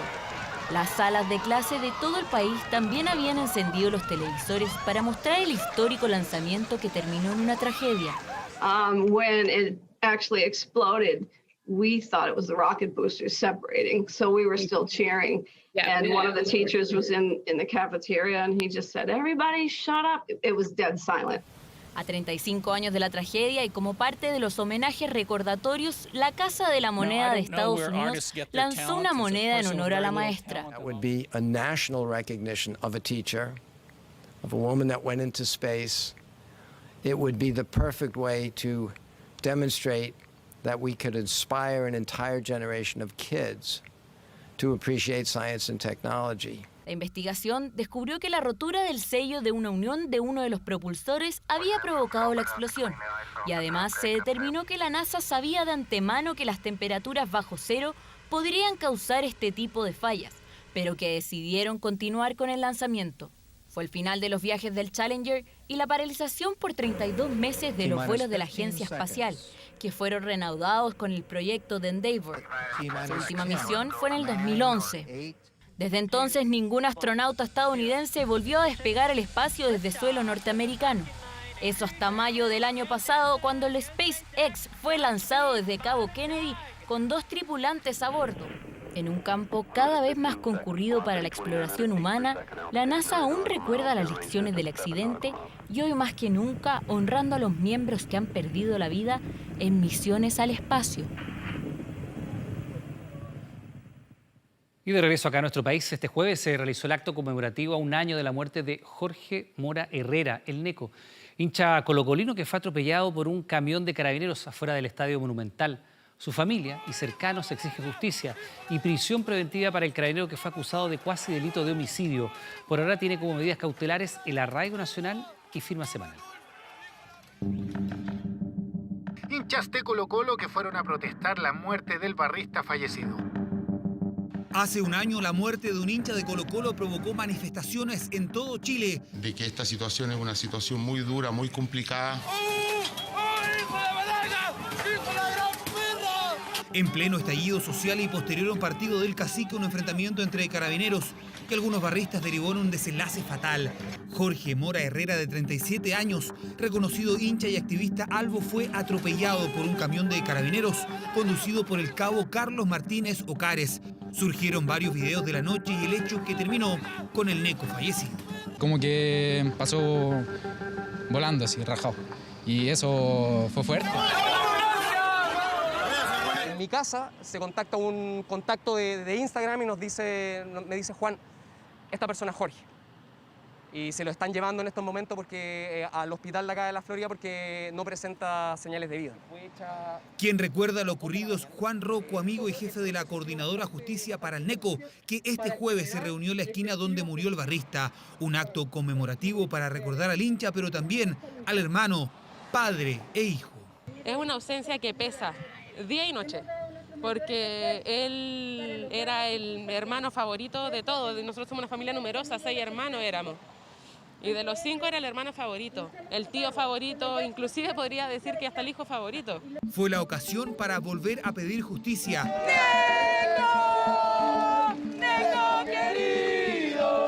Las salas de clase de todo el país también habían encendido los televisores para mostrar el histórico lanzamiento que terminó en una tragedia. When it actually exploded, we thought it was the rocket boosters separating, so we were still cheering. And one of the teachers was in the cafeteria, and he just said, "Everybody shut up." It was dead silent. A 35 años de la tragedia y como parte de los homenajes recordatorios, la Casa de la Moneda de Estados Unidos lanzó una moneda en honor a la maestra. That would be a national recognition of a teacher, of a woman that went into space. It would be the perfect way to demonstrate that we could inspire an entire generation of kids to appreciate science and technology. La investigación descubrió que la rotura del sello de una unión de uno de los propulsores había provocado la explosión. Y además se determinó que la NASA sabía de antemano que las temperaturas bajo cero podrían causar este tipo de fallas, pero que decidieron continuar con el lanzamiento. Fue el final de los viajes del Challenger y la paralización por 32 meses de los vuelos de la Agencia Espacial, que fueron reanudados con el proyecto de Endeavour. Su última misión fue en el 2011. Desde entonces, ningún astronauta estadounidense volvió a despegar al espacio desde suelo norteamericano. Eso hasta mayo del año pasado, cuando el SpaceX fue lanzado desde Cabo Kennedy con 2 tripulantes a bordo. En un campo cada vez más concurrido para la exploración humana, la NASA aún recuerda las lecciones del accidente y hoy más que nunca honrando a los miembros que han perdido la vida en misiones al espacio. Y de regreso acá a nuestro país, este jueves se realizó el acto conmemorativo a un año de la muerte de Jorge Mora Herrera, el Neco, hincha colocolino que fue atropellado por un camión de carabineros afuera del Estadio Monumental. Su familia y cercanos exigen justicia y prisión preventiva para el carabinero que fue acusado de cuasi delito de homicidio. Por ahora tiene como medidas cautelares el arraigo nacional y firma semanal. Hinchas de Colo-Colo que fueron a protestar la muerte del barrista fallecido. Hace un año la muerte de un hincha de Colo-Colo provocó manifestaciones en todo Chile. De que esta situación es una situación muy dura, muy complicada. En pleno estallido social y posterior a un partido del Cacique, un enfrentamiento entre carabineros que algunos barristas derivó en un desenlace fatal. Jorge Mora Herrera, de 37 años, reconocido hincha y activista albo, fue atropellado por un camión de carabineros conducido por el cabo Carlos Martínez Ocares. Surgieron varios videos de la noche y el hecho que terminó con el Neco fallecido. Como que pasó volando así, rajado. Y eso fue fuerte. mi casa se contacta un contacto de Instagram y me dice Juan, esta persona es Jorge. Y se lo están llevando en estos momentos al hospital de acá de la Florida porque no presenta señales de vida. Quien recuerda lo ocurrido es Juan Rocco, amigo y jefe de la Coordinadora Justicia para el NECO, que este jueves se reunió en la esquina donde murió el barrista. Un acto conmemorativo para recordar al hincha, pero también al hermano, padre e hijo. Es una ausencia que pesa día y noche, porque él era el hermano favorito de todos. Nosotros somos una familia numerosa, 6 hermanos éramos. Y de los 5 era el hermano favorito, el tío favorito, inclusive podría decir que hasta el hijo favorito. Fue la ocasión para volver a pedir justicia. ¡Neco! ¡Neco querido!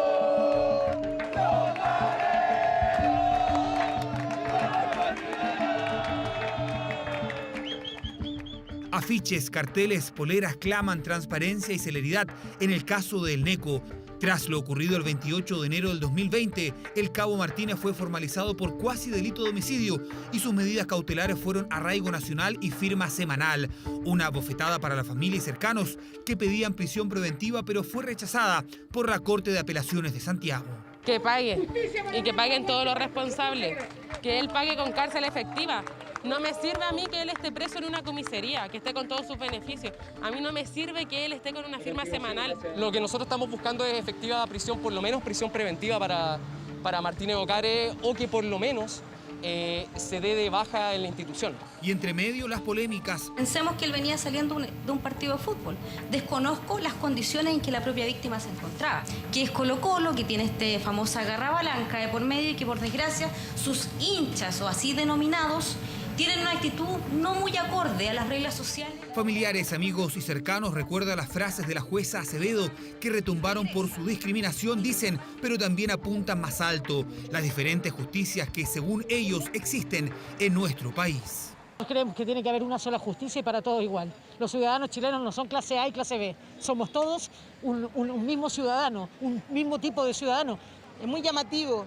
Afiches, carteles, poleras claman transparencia y celeridad en el caso del NECO. Tras lo ocurrido el 28 de enero del 2020, el cabo Martínez fue formalizado por cuasi delito de homicidio y sus medidas cautelares fueron arraigo nacional y firma semanal. Una bofetada para la familia y cercanos que pedían prisión preventiva, pero fue rechazada por la Corte de Apelaciones de Santiago. Que pague y que paguen todos los responsables, que él pague con cárcel efectiva. No me sirve a mí que él esté preso en una comisaría, que esté con todos sus beneficios. A mí no me sirve que él esté con una firma semanal. Lo que nosotros estamos buscando es efectiva prisión, por lo menos prisión preventiva para Martínez Ocare, o que por lo menos se dé de baja en la institución. Y entre medio las polémicas. Pensemos que él venía saliendo de un partido de fútbol. Desconozco las condiciones en que la propia víctima se encontraba, que es Colo-Colo, que tiene famosa garra blanca de por medio y que por desgracia sus hinchas o así denominados tienen una actitud no muy acorde a las reglas sociales. Familiares, amigos y cercanos recuerdan las frases de la jueza Acevedo que retumbaron por su discriminación, dicen, pero también apuntan más alto las diferentes justicias que según ellos existen en nuestro país. Creemos que tiene que haber una sola justicia y para todos igual. Los ciudadanos chilenos no son clase A y clase B, somos todos un mismo ciudadano, un mismo tipo de ciudadano. Es muy llamativo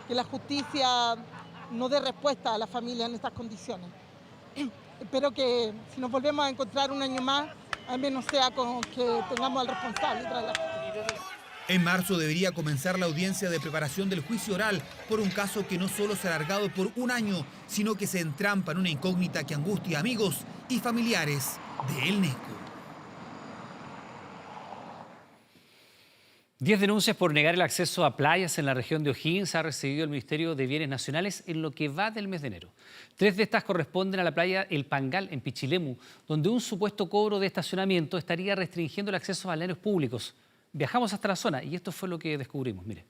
que la justicia no dé respuesta a la familia en estas condiciones. Espero que si nos volvemos a encontrar un año más, al menos sea con que tengamos al responsable tras la justicia. En marzo debería comenzar la audiencia de preparación del juicio oral por un caso que no solo se ha alargado por un año, sino que se entrampa en una incógnita que angustia a amigos y familiares de El NECO. 10 denuncias por negar el acceso a playas en la región de O'Higgins ha recibido el Ministerio de Bienes Nacionales en lo que va del mes de enero. 3 de estas corresponden a la playa El Pangal, en Pichilemu, donde un supuesto cobro de estacionamiento estaría restringiendo el acceso a balnearios públicos. Viajamos hasta la zona y esto fue lo que descubrimos. Mire.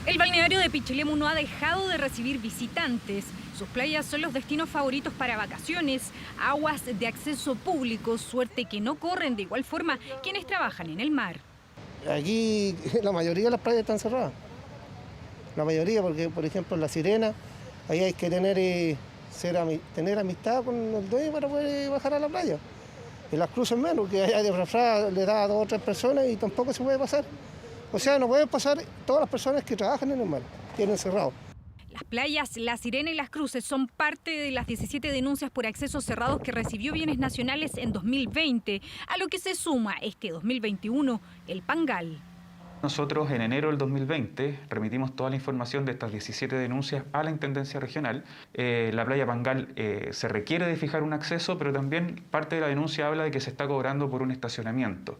El balneario de Pichilemu no ha dejado de recibir visitantes. Sus playas son los destinos favoritos para vacaciones, aguas de acceso público, suerte que no corren de igual forma quienes trabajan en el mar. Aquí la mayoría de las playas están cerradas. La mayoría, porque por ejemplo en La Sirena, ahí hay que tener amistad con el dueño para poder bajar a la playa. En Las Cruces menos, que allá de Rafra le da a 2 o 3 personas y tampoco se puede pasar. O sea, no pueden pasar todas las personas que trabajan en el mar, tienen cerrado. Las playas La Sirena y Las Cruces son parte de las 17 denuncias por accesos cerrados que recibió Bienes Nacionales en 2020, a lo que se suma este 2021 El Pangal. Nosotros en enero del 2020 remitimos toda la información de estas 17 denuncias a la Intendencia Regional. La playa Pangal se requiere de fijar un acceso, pero también parte de la denuncia habla de que se está cobrando por un estacionamiento.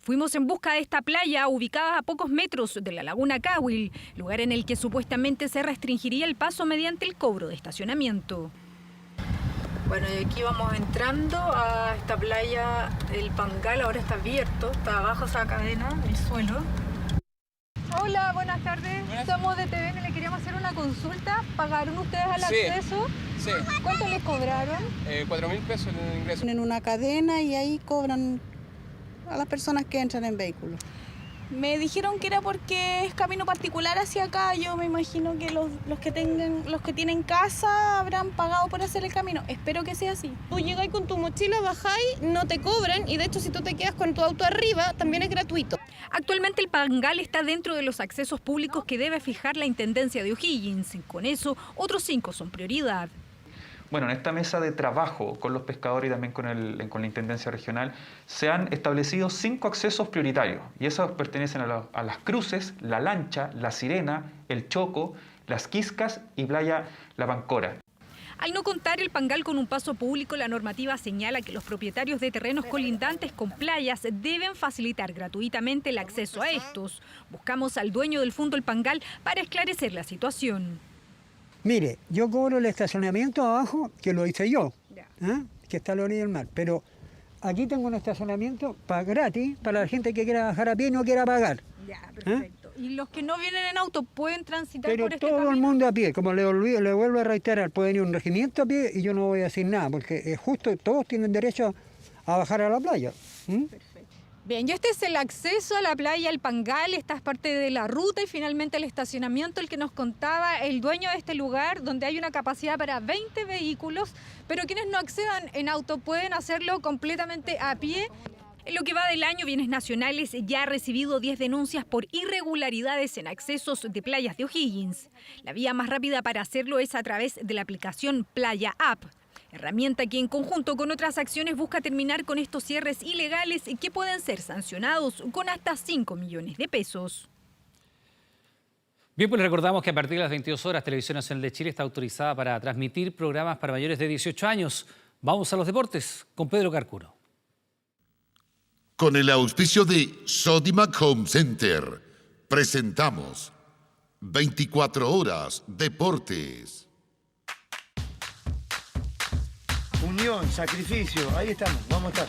Fuimos en busca de esta playa ubicada a pocos metros de la laguna Cahuil, lugar en el que supuestamente se restringiría el paso mediante el cobro de estacionamiento. Bueno, y aquí vamos entrando a esta playa El Pangal, ahora está abierto, está abajo esa cadena, el suelo. Hola, buenas tardes. Somos de TVN, le queríamos hacer una consulta. ¿Pagaron ustedes al acceso? Sí. ¿Cuánto les cobraron? 4.000 pesos el ingreso. En una cadena y ahí cobran a las personas que entran en vehículos. Me dijeron que era porque es camino particular hacia acá. Yo me imagino que los que tienen casa habrán pagado por hacer el camino. Espero que sea así. Tú llegáis con tu mochila, bajáis, no te cobran y de hecho si tú te quedas con tu auto arriba también es gratuito. Actualmente el Pangal está dentro de los accesos públicos que debe fijar la Intendencia de O'Higgins. Con eso, otros 5 son prioridad. Bueno, en esta mesa de trabajo con los pescadores y también con la Intendencia Regional se han establecido 5 accesos prioritarios y esos pertenecen a las Cruces, La Lancha, La Sirena, El Choco, Las Quiscas y Playa La Pancora. Al no contar el Pangal con un paso público, la normativa señala que los propietarios de terrenos colindantes con playas deben facilitar gratuitamente el acceso a estos. Buscamos al dueño del Fundo El Pangal para esclarecer la situación. Mire, yo cobro el estacionamiento abajo, que lo hice yo, que está a la orilla del mar, pero aquí tengo un estacionamiento gratis para la gente que quiera bajar a pie y no quiera pagar. Ya, perfecto. ¿Y los que no vienen en auto pueden transitar pero por este todo camino? el mundo a pie, como le vuelvo a reiterar, pueden ir a un regimiento a pie y yo no voy a decir nada, porque justo todos tienen derecho a bajar a la playa. Bien, y este es el acceso a la playa El Pangal, esta es parte de la ruta y finalmente el estacionamiento, el que nos contaba el dueño de este lugar, donde hay una capacidad para 20 vehículos, pero quienes no accedan en auto pueden hacerlo completamente a pie. En lo que va del año, Bienes Nacionales ya ha recibido 10 denuncias por irregularidades en accesos de playas de O'Higgins. La vía más rápida para hacerlo es a través de la aplicación Playa App, herramienta que en conjunto con otras acciones busca terminar con estos cierres ilegales que pueden ser sancionados con hasta 5 millones de pesos. Bien, pues les recordamos que a partir de las 22 horas Televisión Nacional de Chile está autorizada para transmitir programas para mayores de 18 años. Vamos a los deportes con Pedro Carcuro. Con el auspicio de Sodimac Home Center, presentamos 24 Horas Deportes. Unión, sacrificio, ahí estamos, vamos a estar.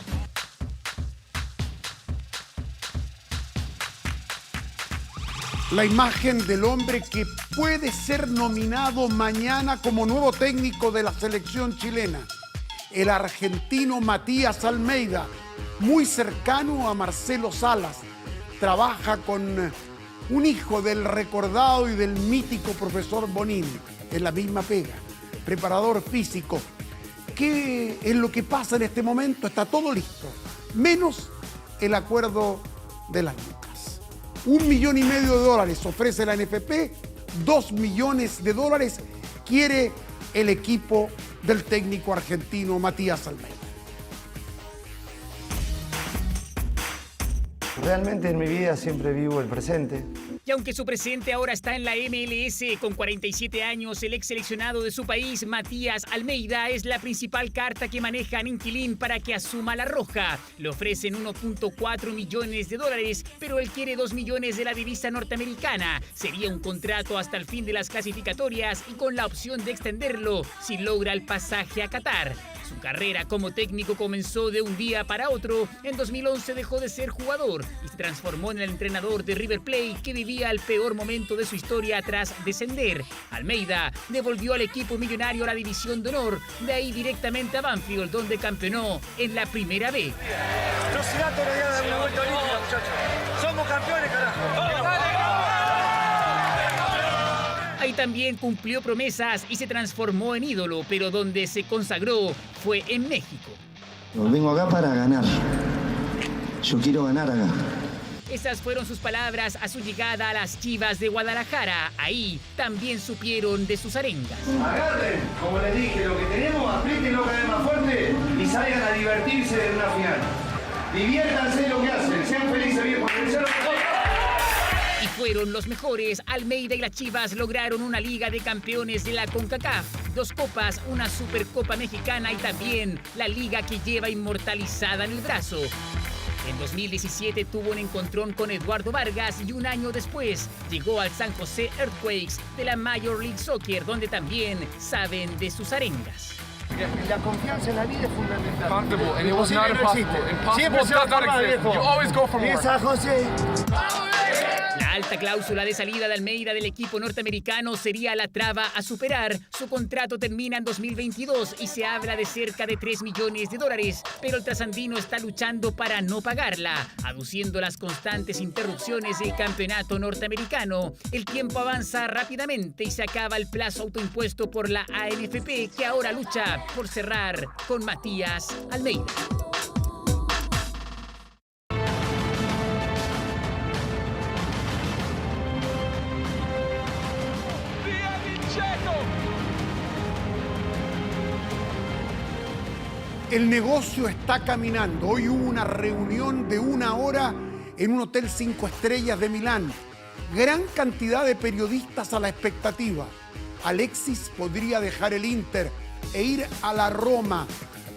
La imagen del hombre que puede ser nominado mañana como nuevo técnico de la selección chilena, el argentino Matías Almeida, muy cercano a Marcelo Salas, trabaja con un hijo del recordado y del mítico profesor Bonín, en la misma pega, preparador físico. ¿Qué es lo que pasa en este momento? Está todo listo, menos el acuerdo de las lucas. $1,5 millones ofrece la NFP, $2 millones quiere el equipo del técnico argentino Matías Almeida. Realmente en mi vida siempre vivo el presente. Y aunque su presente ahora está en la MLS, con 47 años, el ex seleccionado de su país, Matías Almeida, es la principal carta que manejan Inquilín para que asuma la roja. Le ofrecen $1.4 millones, pero él quiere $2 millones de la divisa norteamericana. Sería un contrato hasta el fin de las clasificatorias y con la opción de extenderlo si logra el pasaje a Qatar. Su carrera como técnico comenzó de un día para otro. En 2011 dejó de ser jugador y se transformó en el entrenador de River Plate, que vivía el peor momento de su historia tras descender. Almeida devolvió al equipo millonario a la división de honor, de ahí directamente a Banfield, donde campeonó en la Primera B. Los Ciratos le dieron una vuelta olímpica, muchachos. Somos campeones, carajo. Ahí también cumplió promesas y se transformó en ídolo, pero donde se consagró fue en México. Vengo acá para ganar. Yo quiero ganar acá. Esas fueron sus palabras a su llegada a las Chivas de Guadalajara. Ahí también supieron de sus arengas. Agarren, como les dije, lo que tenemos, apriétenlo cada vez más fuerte y salgan a divertirse en una final. Diviértanse en lo que hacen, sean felices, viejos. Y fueron los mejores. Almeida y las Chivas lograron una Liga de Campeones de la CONCACAF, 2 copas, una Supercopa Mexicana y también la liga que lleva inmortalizada en el brazo. En 2017 tuvo un encontrón con Eduardo Vargas y un año después llegó al San José Earthquakes de la Major League Soccer, donde también saben de sus arengas. La confianza en la vida es fundamental. Comfortable, and it was not impossible. Impossible does not exist. You always go for more. Esa, José. La alta cláusula de salida de Almeida del equipo norteamericano sería la traba a superar. Su contrato termina en 2022 y se habla de cerca de $3 millones, pero el trasandino está luchando para no pagarla, aduciendo las constantes interrupciones del campeonato norteamericano. El tiempo avanza rápidamente y se acaba el plazo autoimpuesto por la ANFP, que ahora lucha por cerrar con Matías Almeida. El negocio está caminando. Hoy hubo una reunión de 1 hora en un hotel 5 estrellas de Milán. Gran cantidad de periodistas a la expectativa. Alexis podría dejar el Inter e ir a la Roma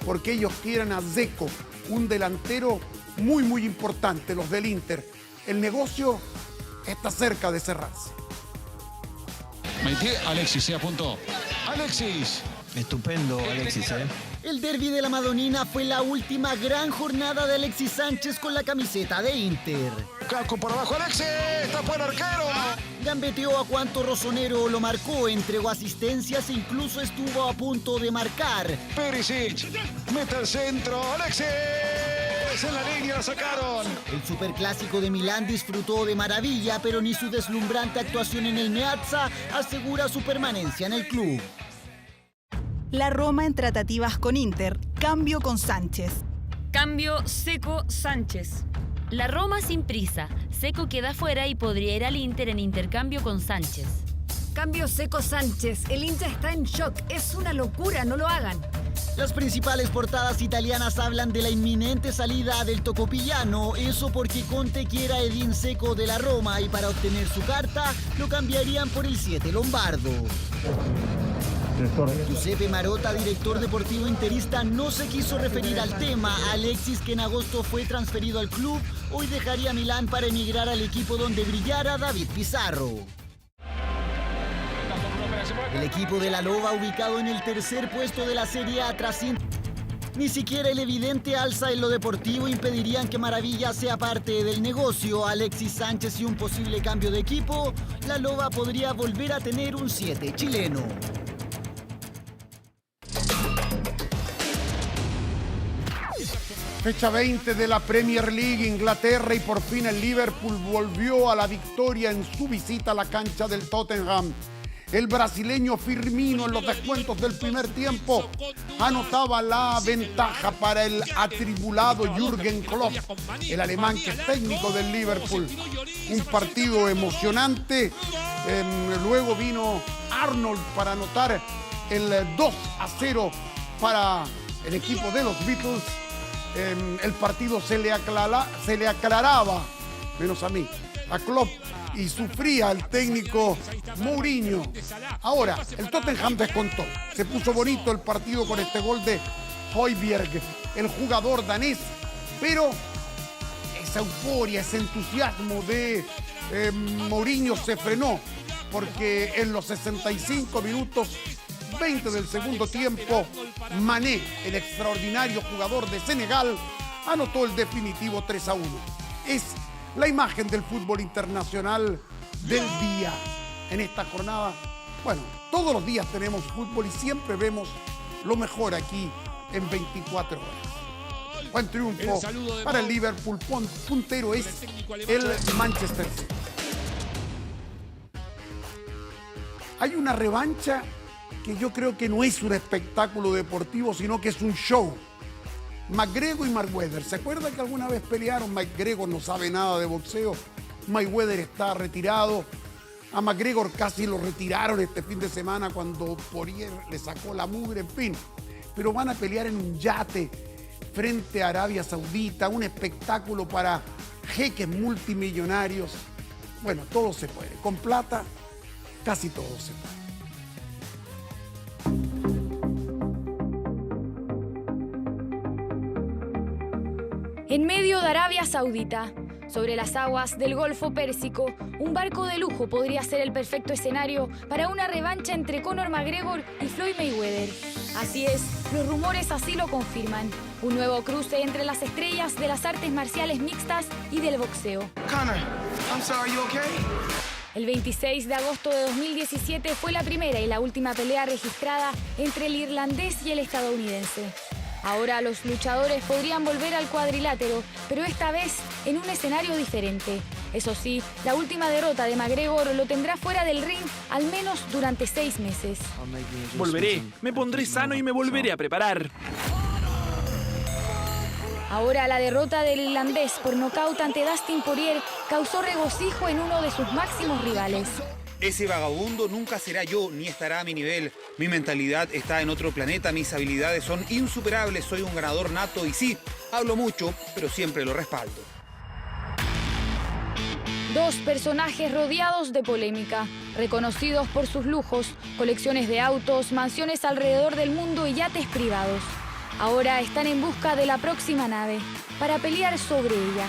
porque ellos quieren a Dzeko, un delantero muy importante, los del Inter. El negocio está cerca de cerrarse. Alexis se apuntó. Alexis. Estupendo, Alexis, ¿eh? El derbi de la Madonina fue la última gran jornada de Alexis Sánchez con la camiseta de Inter. Caco por abajo, Alexis. Tapó el arquero. Gambeteó a cuanto Rossonero lo marcó, entregó asistencias e incluso estuvo a punto de marcar. Perisic. Mete el centro. Alexis. En la línea la sacaron. El superclásico de Milán disfrutó de maravilla, pero ni su deslumbrante actuación en el Meazza asegura su permanencia en el club. La Roma en tratativas con Inter. Cambio con Sánchez. Cambio Dzeko-Sánchez. La Roma sin prisa. Dzeko queda fuera y podría ir al Inter en intercambio con Sánchez. Cambio Dzeko-Sánchez. El hincha está en shock. Es una locura, no lo hagan. Las principales portadas italianas hablan de la inminente salida del tocopillano, eso porque Conte quiere a Edin Dzeko de la Roma y para obtener su carta lo cambiarían por el 7 lombardo. Giuseppe Marotta, director deportivo interista, no se quiso referir al tema. Alexis, que en agosto fue transferido al club, hoy dejaría Milán para emigrar al equipo donde brillara David Pizarro. El equipo de la Loba, ubicado en el tercer puesto de la Serie A tras ni siquiera el evidente alza en lo deportivo impedirían que Maravilla sea parte del negocio. Alexis Sánchez y un posible cambio de equipo, la Loba podría volver a tener un 7 chileno. Fecha 20 de la Premier League, Inglaterra, y por fin el Liverpool volvió a la victoria en su visita a la cancha del Tottenham. El brasileño Firmino en los descuentos del primer tiempo anotaba la ventaja para el atribulado Jürgen Klopp, el alemán que es técnico del Liverpool. Un partido emocionante. Luego vino Arnold para anotar el 2-0 para el equipo de los Beatles. El partido se le aclaraba, menos a mí, a Klopp, y sufría el técnico Mourinho. Ahora, el Tottenham descontó. Se puso bonito el partido con este gol de Højbjerg, el jugador danés, pero esa euforia, ese entusiasmo de Mourinho se frenó, porque en los 65 minutos 20 del segundo tiempo, Mané, el extraordinario jugador de Senegal, anotó el definitivo 3-1. Es la imagen del fútbol internacional del día en esta jornada. Bueno, todos los días tenemos fútbol y siempre vemos lo mejor aquí en 24 horas. Buen triunfo para el Liverpool. Puntero es el Manchester City. Hay una revancha que yo creo que no es un espectáculo deportivo, sino que es un show. McGregor y Mayweather. ¿Se acuerdan que alguna vez pelearon? McGregor no sabe nada de boxeo. Mayweather está retirado. A McGregor casi lo retiraron este fin de semana cuando Poirier le sacó la mugre, en fin. Pero van a pelear en un yate frente a Arabia Saudita, un espectáculo para jeques multimillonarios. Bueno, todo se puede. Con plata, casi todo se puede. En medio de Arabia Saudita, sobre las aguas del Golfo Pérsico, un barco de lujo podría ser el perfecto escenario para una revancha entre Conor McGregor y Floyd Mayweather. Así es, los rumores así lo confirman. Un nuevo cruce entre las estrellas de las artes marciales mixtas y del boxeo. Conor, I'm sorry, you okay? El 26 de agosto de 2017 fue la primera y la última pelea registrada entre el irlandés y el estadounidense. Ahora los luchadores podrían volver al cuadrilátero, pero esta vez en un escenario diferente. Eso sí, la última derrota de McGregor lo tendrá fuera del ring al menos durante 6 meses. Volveré, me pondré sano y me volveré a preparar. Ahora la derrota del irlandés por nocaut ante Dustin Poirier causó regocijo en uno de sus máximos rivales. Ese vagabundo nunca será yo ni estará a mi nivel. Mi mentalidad está en otro planeta, mis habilidades son insuperables, soy un ganador nato y sí, hablo mucho, pero siempre lo respaldo. Dos personajes rodeados de polémica, reconocidos por sus lujos, colecciones de autos, mansiones alrededor del mundo y yates privados. Ahora están en busca de la próxima nave para pelear sobre ella.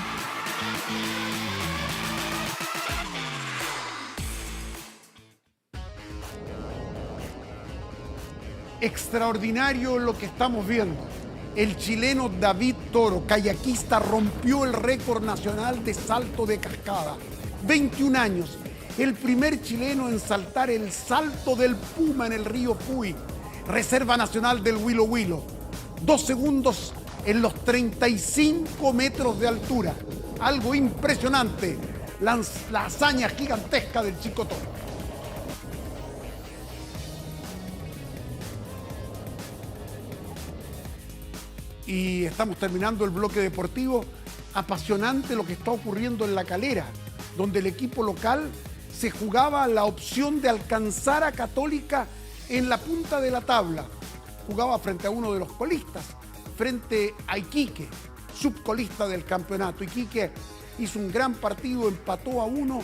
Extraordinario lo que estamos viendo. El chileno David Toro, kayakista, rompió el récord nacional de salto de cascada. 21 años, el primer chileno en saltar el salto del Puma en el río Puy, Reserva Nacional del Huilo Huilo. 2 segundos en los 35 metros de altura. Algo impresionante, la hazaña gigantesca del chico Toro. Y estamos terminando el bloque deportivo. Apasionante lo que está ocurriendo en La Calera, donde el equipo local se jugaba la opción de alcanzar a Católica en la punta de la tabla. Jugaba frente a uno de los colistas, frente a Iquique, subcolista del campeonato. Iquique hizo un gran partido, empató a 1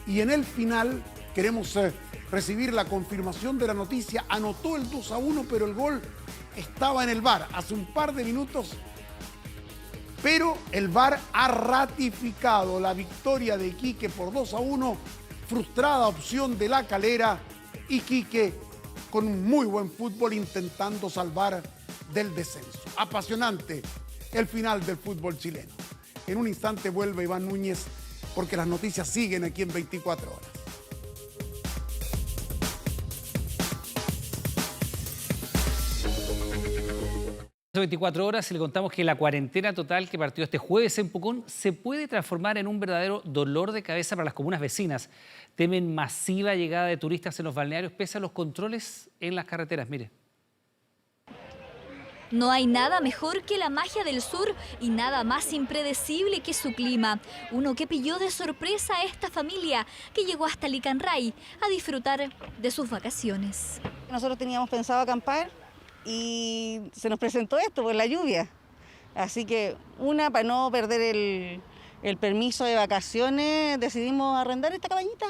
y en el final queremos recibir la confirmación de la noticia. Anotó el 2-1, pero el gol estaba en el VAR hace un par de minutos, pero el VAR ha ratificado la victoria de Iquique por 2-1, frustrada opción de La Calera. Iquique con un muy buen fútbol intentando salvar del descenso. Apasionante el final del fútbol chileno. En un instante vuelve Iván Núñez porque las noticias siguen aquí en 24 horas. 24 horas y le contamos que la cuarentena total que partió este jueves en Pucón se puede transformar en un verdadero dolor de cabeza para las comunas vecinas. Temen masiva llegada de turistas en los balnearios pese a los controles en las carreteras. Mire. No hay nada mejor que la magia del sur y nada más impredecible que su clima. Uno que pilló de sorpresa a esta familia que llegó hasta Licanray a disfrutar de sus vacaciones. Nosotros teníamos pensado acampar y se nos presentó esto por la lluvia. Así que para no perder el permiso de vacaciones, decidimos arrendar esta cabañita.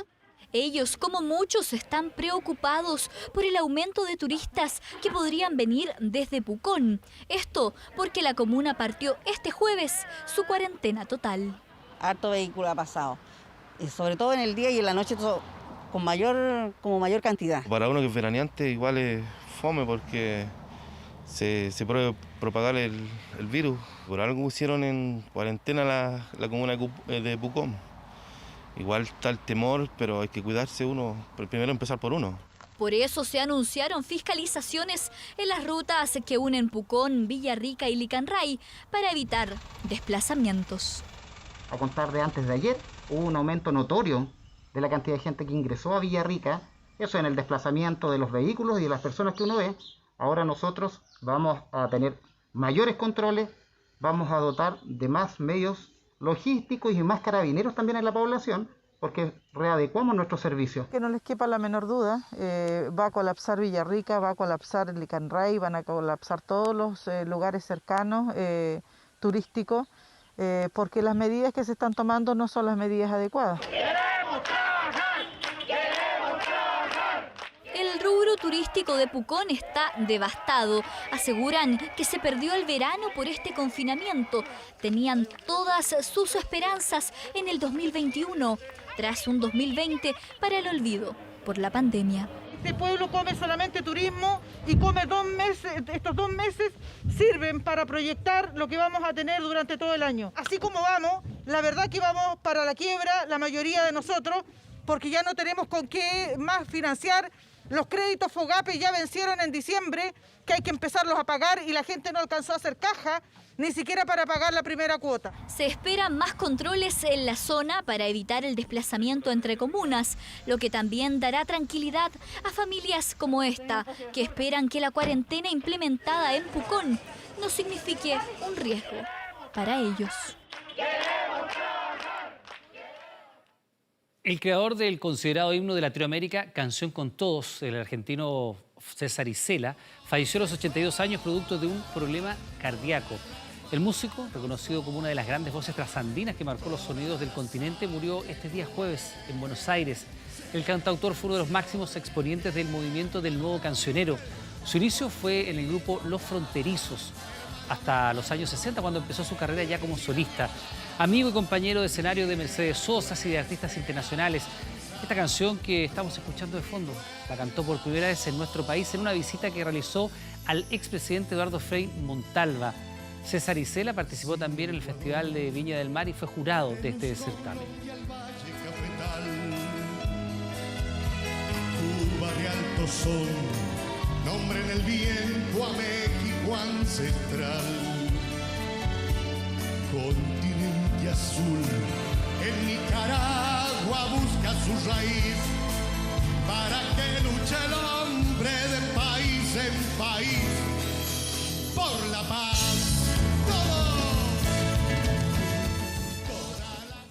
Ellos, como muchos, están preocupados por el aumento de turistas que podrían venir desde Pucón. Esto porque la comuna partió este jueves su cuarentena total. Harto vehículo ha pasado, y sobre todo en el día y en la noche con mayor cantidad. Para uno que es veraneante igual es fome porque se puede propagar el virus. Por algo pusieron en cuarentena la comuna de Pucón. Igual está el temor, pero hay que cuidarse uno, primero empezar por uno. Por eso se anunciaron fiscalizaciones en las rutas que unen Pucón, Villarrica y Licanray para evitar desplazamientos. A contar de antes de ayer, hubo un aumento notorio de la cantidad de gente que ingresó a Villarrica, eso en el desplazamiento de los vehículos y de las personas que uno ve. Ahora nosotros vamos a tener mayores controles, vamos a dotar de más medios logísticos y más carabineros también en la población, porque readecuamos nuestros servicios. Que no les quepa la menor duda, va a colapsar Villarrica, va a colapsar Licanray, van a colapsar todos los lugares cercanos turísticos, porque las medidas que se están tomando no son las medidas adecuadas. El rubro turístico de Pucón está devastado. Aseguran que se perdió el verano por este confinamiento. Tenían todas sus esperanzas en el 2021, tras un 2020 para el olvido por la pandemia. Este pueblo come solamente turismo y come 2 meses. Estos 2 meses sirven para proyectar lo que vamos a tener durante todo el año. Así como vamos, la verdad que vamos para la quiebra, la mayoría de nosotros, porque ya no tenemos con qué más financiar. Los créditos FOGAPE ya vencieron en diciembre, que hay que empezarlos a pagar y la gente no alcanzó a hacer caja, ni siquiera para pagar la primera cuota. Se esperan más controles en la zona para evitar el desplazamiento entre comunas, lo que también dará tranquilidad a familias como esta, que esperan que la cuarentena implementada en Pucón no signifique un riesgo para ellos. El creador del considerado himno de Latinoamérica, Canción con Todos, el argentino César Isela, falleció a los 82 años producto de un problema cardíaco. El músico, reconocido como una de las grandes voces trasandinas que marcó los sonidos del continente, murió este día jueves en Buenos Aires. El cantautor fue uno de los máximos exponentes del movimiento del nuevo cancionero. Su inicio fue en el grupo Los Fronterizos, hasta los años 60, cuando empezó su carrera ya como solista. Amigo y compañero de escenario de Mercedes Sosa y de artistas internacionales. Esta canción que estamos escuchando de fondo la cantó por primera vez en nuestro país en una visita que realizó al expresidente Eduardo Frei Montalva. César Isela participó también en el Festival de Viña del Mar y fue jurado de este certamen. Curva de alto sol, nombre en el viento a México ancestral. Continente azul, en Nicaragua busca su raíz, para que luche el hombre de país en país, por la paz.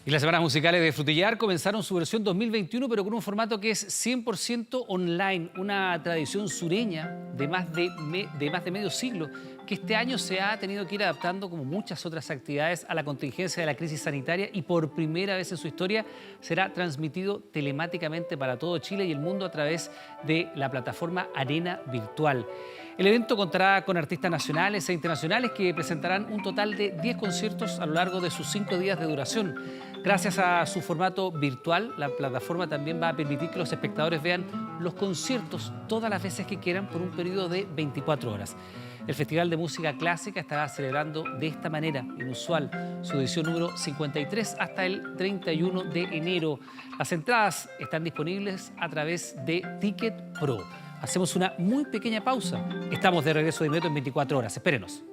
Y las semanas musicales de Frutillar comenzaron su versión 2021, pero con un formato que es 100% online, una tradición sureña de más de medio siglo, que este año se ha tenido que ir adaptando, como muchas otras actividades, a la contingencia de la crisis sanitaria, y por primera vez en su historia será transmitido telemáticamente para todo Chile y el mundo a través de la plataforma Arena Virtual. El evento contará con artistas nacionales e internacionales que presentarán un total de 10 conciertos a lo largo de sus 5 días de duración. Gracias a su formato virtual, la plataforma también va a permitir que los espectadores vean los conciertos todas las veces que quieran por un periodo de 24 horas. El Festival de Música Clásica estará celebrando de esta manera inusual su edición número 53 hasta el 31 de enero. Las entradas están disponibles a través de Ticket Pro. Hacemos una muy pequeña pausa. Estamos de regreso de inmediato en 24 horas. Espérenos.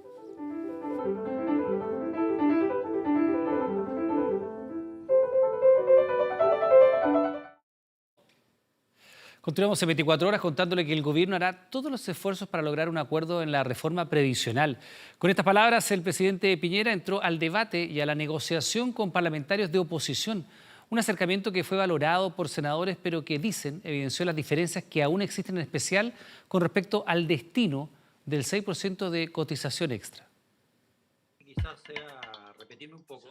Continuamos en 24 horas contándole que el gobierno hará todos los esfuerzos para lograr un acuerdo en la reforma previsional. Con estas palabras, el presidente Piñera entró al debate y a la negociación con parlamentarios de oposición. Un acercamiento que fue valorado por senadores, pero que dicen evidenció las diferencias que aún existen, en especial con respecto al destino del 6% de cotización extra. Quizás sea repetirme un poco.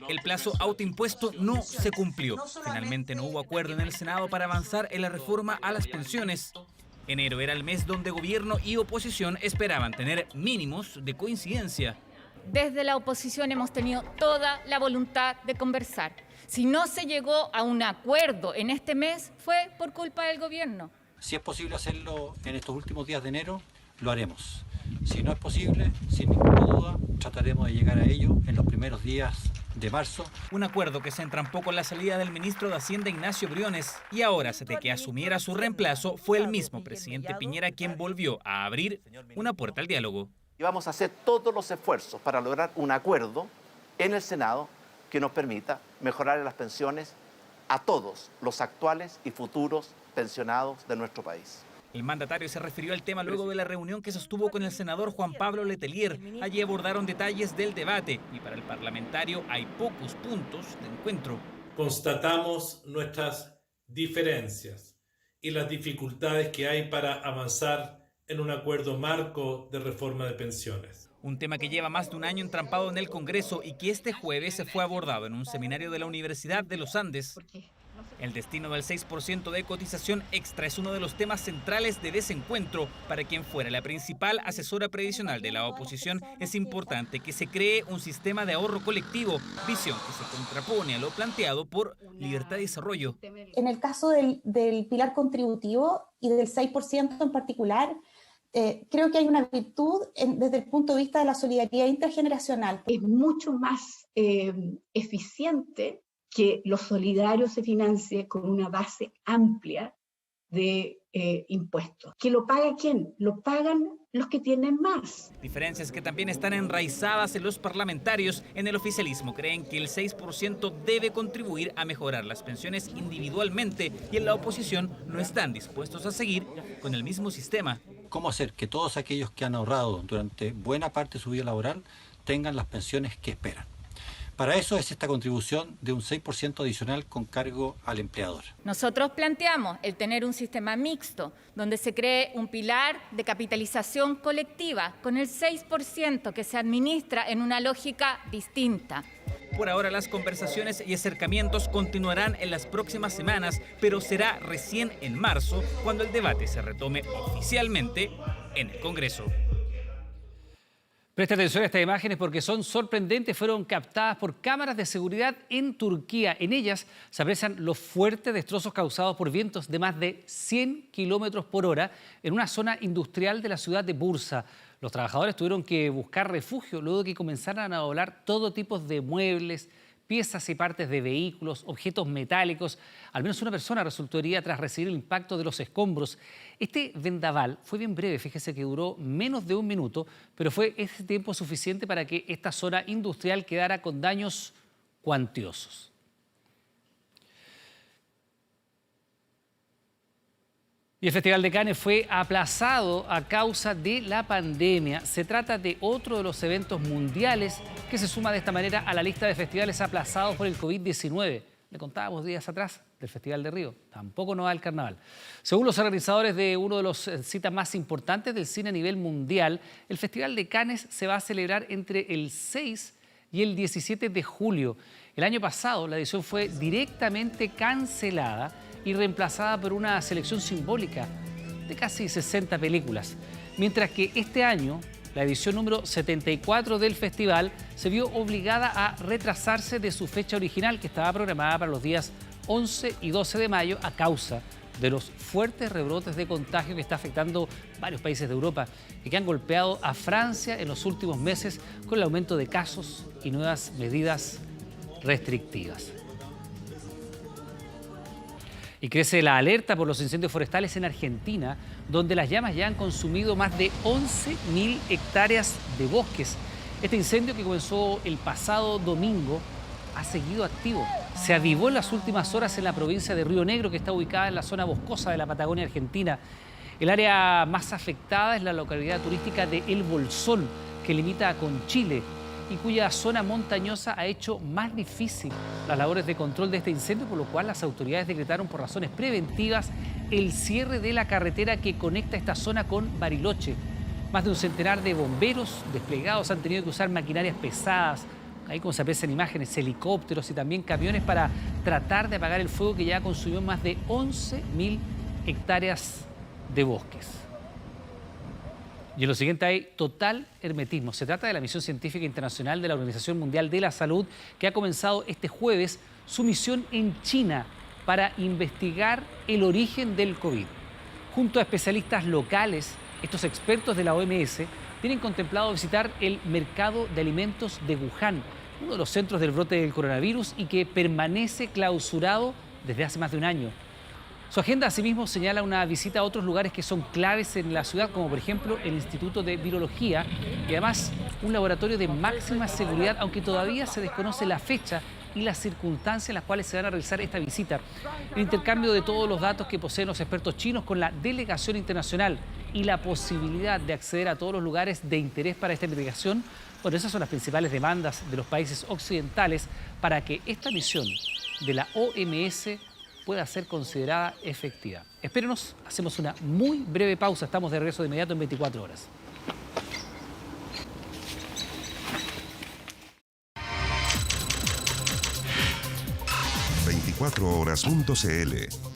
El plazo autoimpuesto no se cumplió. Finalmente no hubo acuerdo en el Senado para avanzar en la reforma a las pensiones. Enero era el mes donde gobierno y oposición esperaban tener mínimos de coincidencia. Desde la oposición hemos tenido toda la voluntad de conversar. Si no se llegó a un acuerdo en este mes, fue por culpa del gobierno. Si es posible hacerlo en estos últimos días de enero, lo haremos. Si no es posible, sin ninguna duda, trataremos de llegar a ello en los primeros días de marzo. Un acuerdo que se entrampó con la salida del ministro de Hacienda, Ignacio Briones, y ahora, desde que asumiera su reemplazo, fue el mismo presidente Piñera quien volvió a abrir una puerta al diálogo. Y vamos a hacer todos los esfuerzos para lograr un acuerdo en el Senado que nos permita mejorar las pensiones a todos los actuales y futuros pensionados de nuestro país. El mandatario se refirió al tema luego de la reunión que sostuvo con el senador Juan Pablo Letelier. Allí abordaron detalles del debate y para el parlamentario hay pocos puntos de encuentro. Constatamos nuestras diferencias y las dificultades que hay para avanzar en un acuerdo marco de reforma de pensiones. Un tema que lleva más de un año entrampado en el Congreso y que este jueves se fue abordado en un seminario de la Universidad de los Andes. El destino del 6% de cotización extra es uno de los temas centrales de desencuentro. Para quien fuera la principal asesora previsional de la oposición, es importante que se cree un sistema de ahorro colectivo, visión que se contrapone a lo planteado por Libertad y Desarrollo. En el caso del pilar contributivo y del 6% en particular, creo que hay una virtud desde el punto de vista de la solidaridad intergeneracional. Es mucho más eficiente que lo solidario se financie con una base amplia de impuestos. ¿Que lo paga quién? Lo pagan los que tienen más. Diferencias que también están enraizadas en los parlamentarios. En el oficialismo creen que el 6% debe contribuir a mejorar las pensiones individualmente y en la oposición no están dispuestos a seguir con el mismo sistema. ¿Cómo hacer que todos aquellos que han ahorrado durante buena parte de su vida laboral tengan las pensiones que esperan? Para eso es esta contribución de un 6% adicional con cargo al empleador. Nosotros planteamos el tener un sistema mixto, donde se cree un pilar de capitalización colectiva con el 6% que se administra en una lógica distinta. Por ahora las conversaciones y acercamientos continuarán en las próximas semanas, pero será recién en marzo cuando el debate se retome oficialmente en el Congreso. Presta atención a estas imágenes porque son sorprendentes. Fueron captadas por cámaras de seguridad en Turquía. En ellas se aprecian los fuertes destrozos causados por vientos de más de 100 kilómetros por hora en una zona industrial de la ciudad de Bursa. Los trabajadores tuvieron que buscar refugio luego de que comenzaran a volar todo tipo de muebles, piezas y partes de vehículos, objetos metálicos. Al menos una persona resultó herida tras recibir el impacto de los escombros. Este vendaval fue bien breve, fíjese que duró menos de un minuto, pero fue ese tiempo suficiente para que esta zona industrial quedara con daños cuantiosos. Y el Festival de Cannes fue aplazado a causa de la pandemia. Se trata de otro de los eventos mundiales que se suma de esta manera a la lista de festivales aplazados por el COVID-19. Le contábamos días atrás del Festival de Río. Tampoco no va al carnaval. Según los organizadores de uno de los citas más importantes del cine a nivel mundial, el Festival de Cannes se va a celebrar entre el 6 y el 17 de julio. El año pasado la edición fue directamente cancelada y reemplazada por una selección simbólica de casi 60 películas. Mientras que este año, la edición número 74 del festival se vio obligada a retrasarse de su fecha original, que estaba programada para los días 11 y 12 de mayo a causa de los fuertes rebrotes de contagio que está afectando varios países de Europa y que han golpeado a Francia en los últimos meses con el aumento de casos y nuevas medidas restrictivas. Y crece la alerta por los incendios forestales en Argentina, donde las llamas ya han consumido más de 11.000 hectáreas de bosques. Este incendio, que comenzó el pasado domingo, ha seguido activo. Se avivó en las últimas horas en la provincia de Río Negro, que está ubicada en la zona boscosa de la Patagonia Argentina. El área más afectada es la localidad turística de El Bolsón, que limita con Chile y cuya zona montañosa ha hecho más difícil las labores de control de este incendio, por lo cual las autoridades decretaron por razones preventivas el cierre de la carretera que conecta esta zona con Bariloche. Más de un centenar de bomberos desplegados han tenido que usar maquinarias pesadas, ahí como se aprecian imágenes, helicópteros y también camiones para tratar de apagar el fuego que ya consumió más de 11.000 hectáreas de bosques. Y en lo siguiente hay total hermetismo. Se trata de la misión científica internacional de la Organización Mundial de la Salud, que ha comenzado este jueves su misión en China para investigar el origen del COVID. Junto a especialistas locales, estos expertos de la OMS tienen contemplado visitar el mercado de alimentos de Wuhan, uno de los centros del brote del coronavirus y que permanece clausurado desde hace más de un año. Su agenda, asimismo, señala una visita a otros lugares que son claves en la ciudad, como por ejemplo el Instituto de Virología y además un laboratorio de máxima seguridad, aunque todavía se desconoce la fecha y las circunstancias en las cuales se van a realizar esta visita. El intercambio de todos los datos que poseen los expertos chinos con la delegación internacional y la posibilidad de acceder a todos los lugares de interés para esta investigación, bueno, esas son las principales demandas de los países occidentales para que esta misión de la OMS pueda ser considerada efectiva. Espérenos, hacemos una muy breve pausa. Estamos de regreso de inmediato en 24 horas. ...24horas.cl.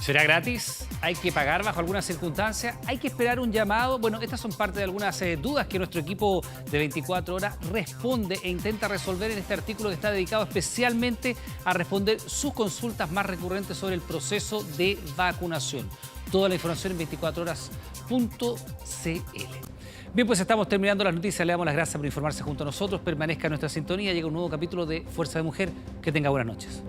¿Será gratis? ¿Hay que pagar bajo alguna circunstancia? ¿Hay que esperar un llamado? Bueno, estas son parte de algunas dudas que nuestro equipo de 24 horas responde e intenta resolver en este artículo que está dedicado especialmente a responder sus consultas más recurrentes sobre el proceso de vacunación. Toda la información en 24horas.cl. Bien, pues estamos terminando las noticias. Le damos las gracias por informarse junto a nosotros. Permanezca en nuestra sintonía. Llega un nuevo capítulo de Fuerza de Mujer. Que tenga buenas noches.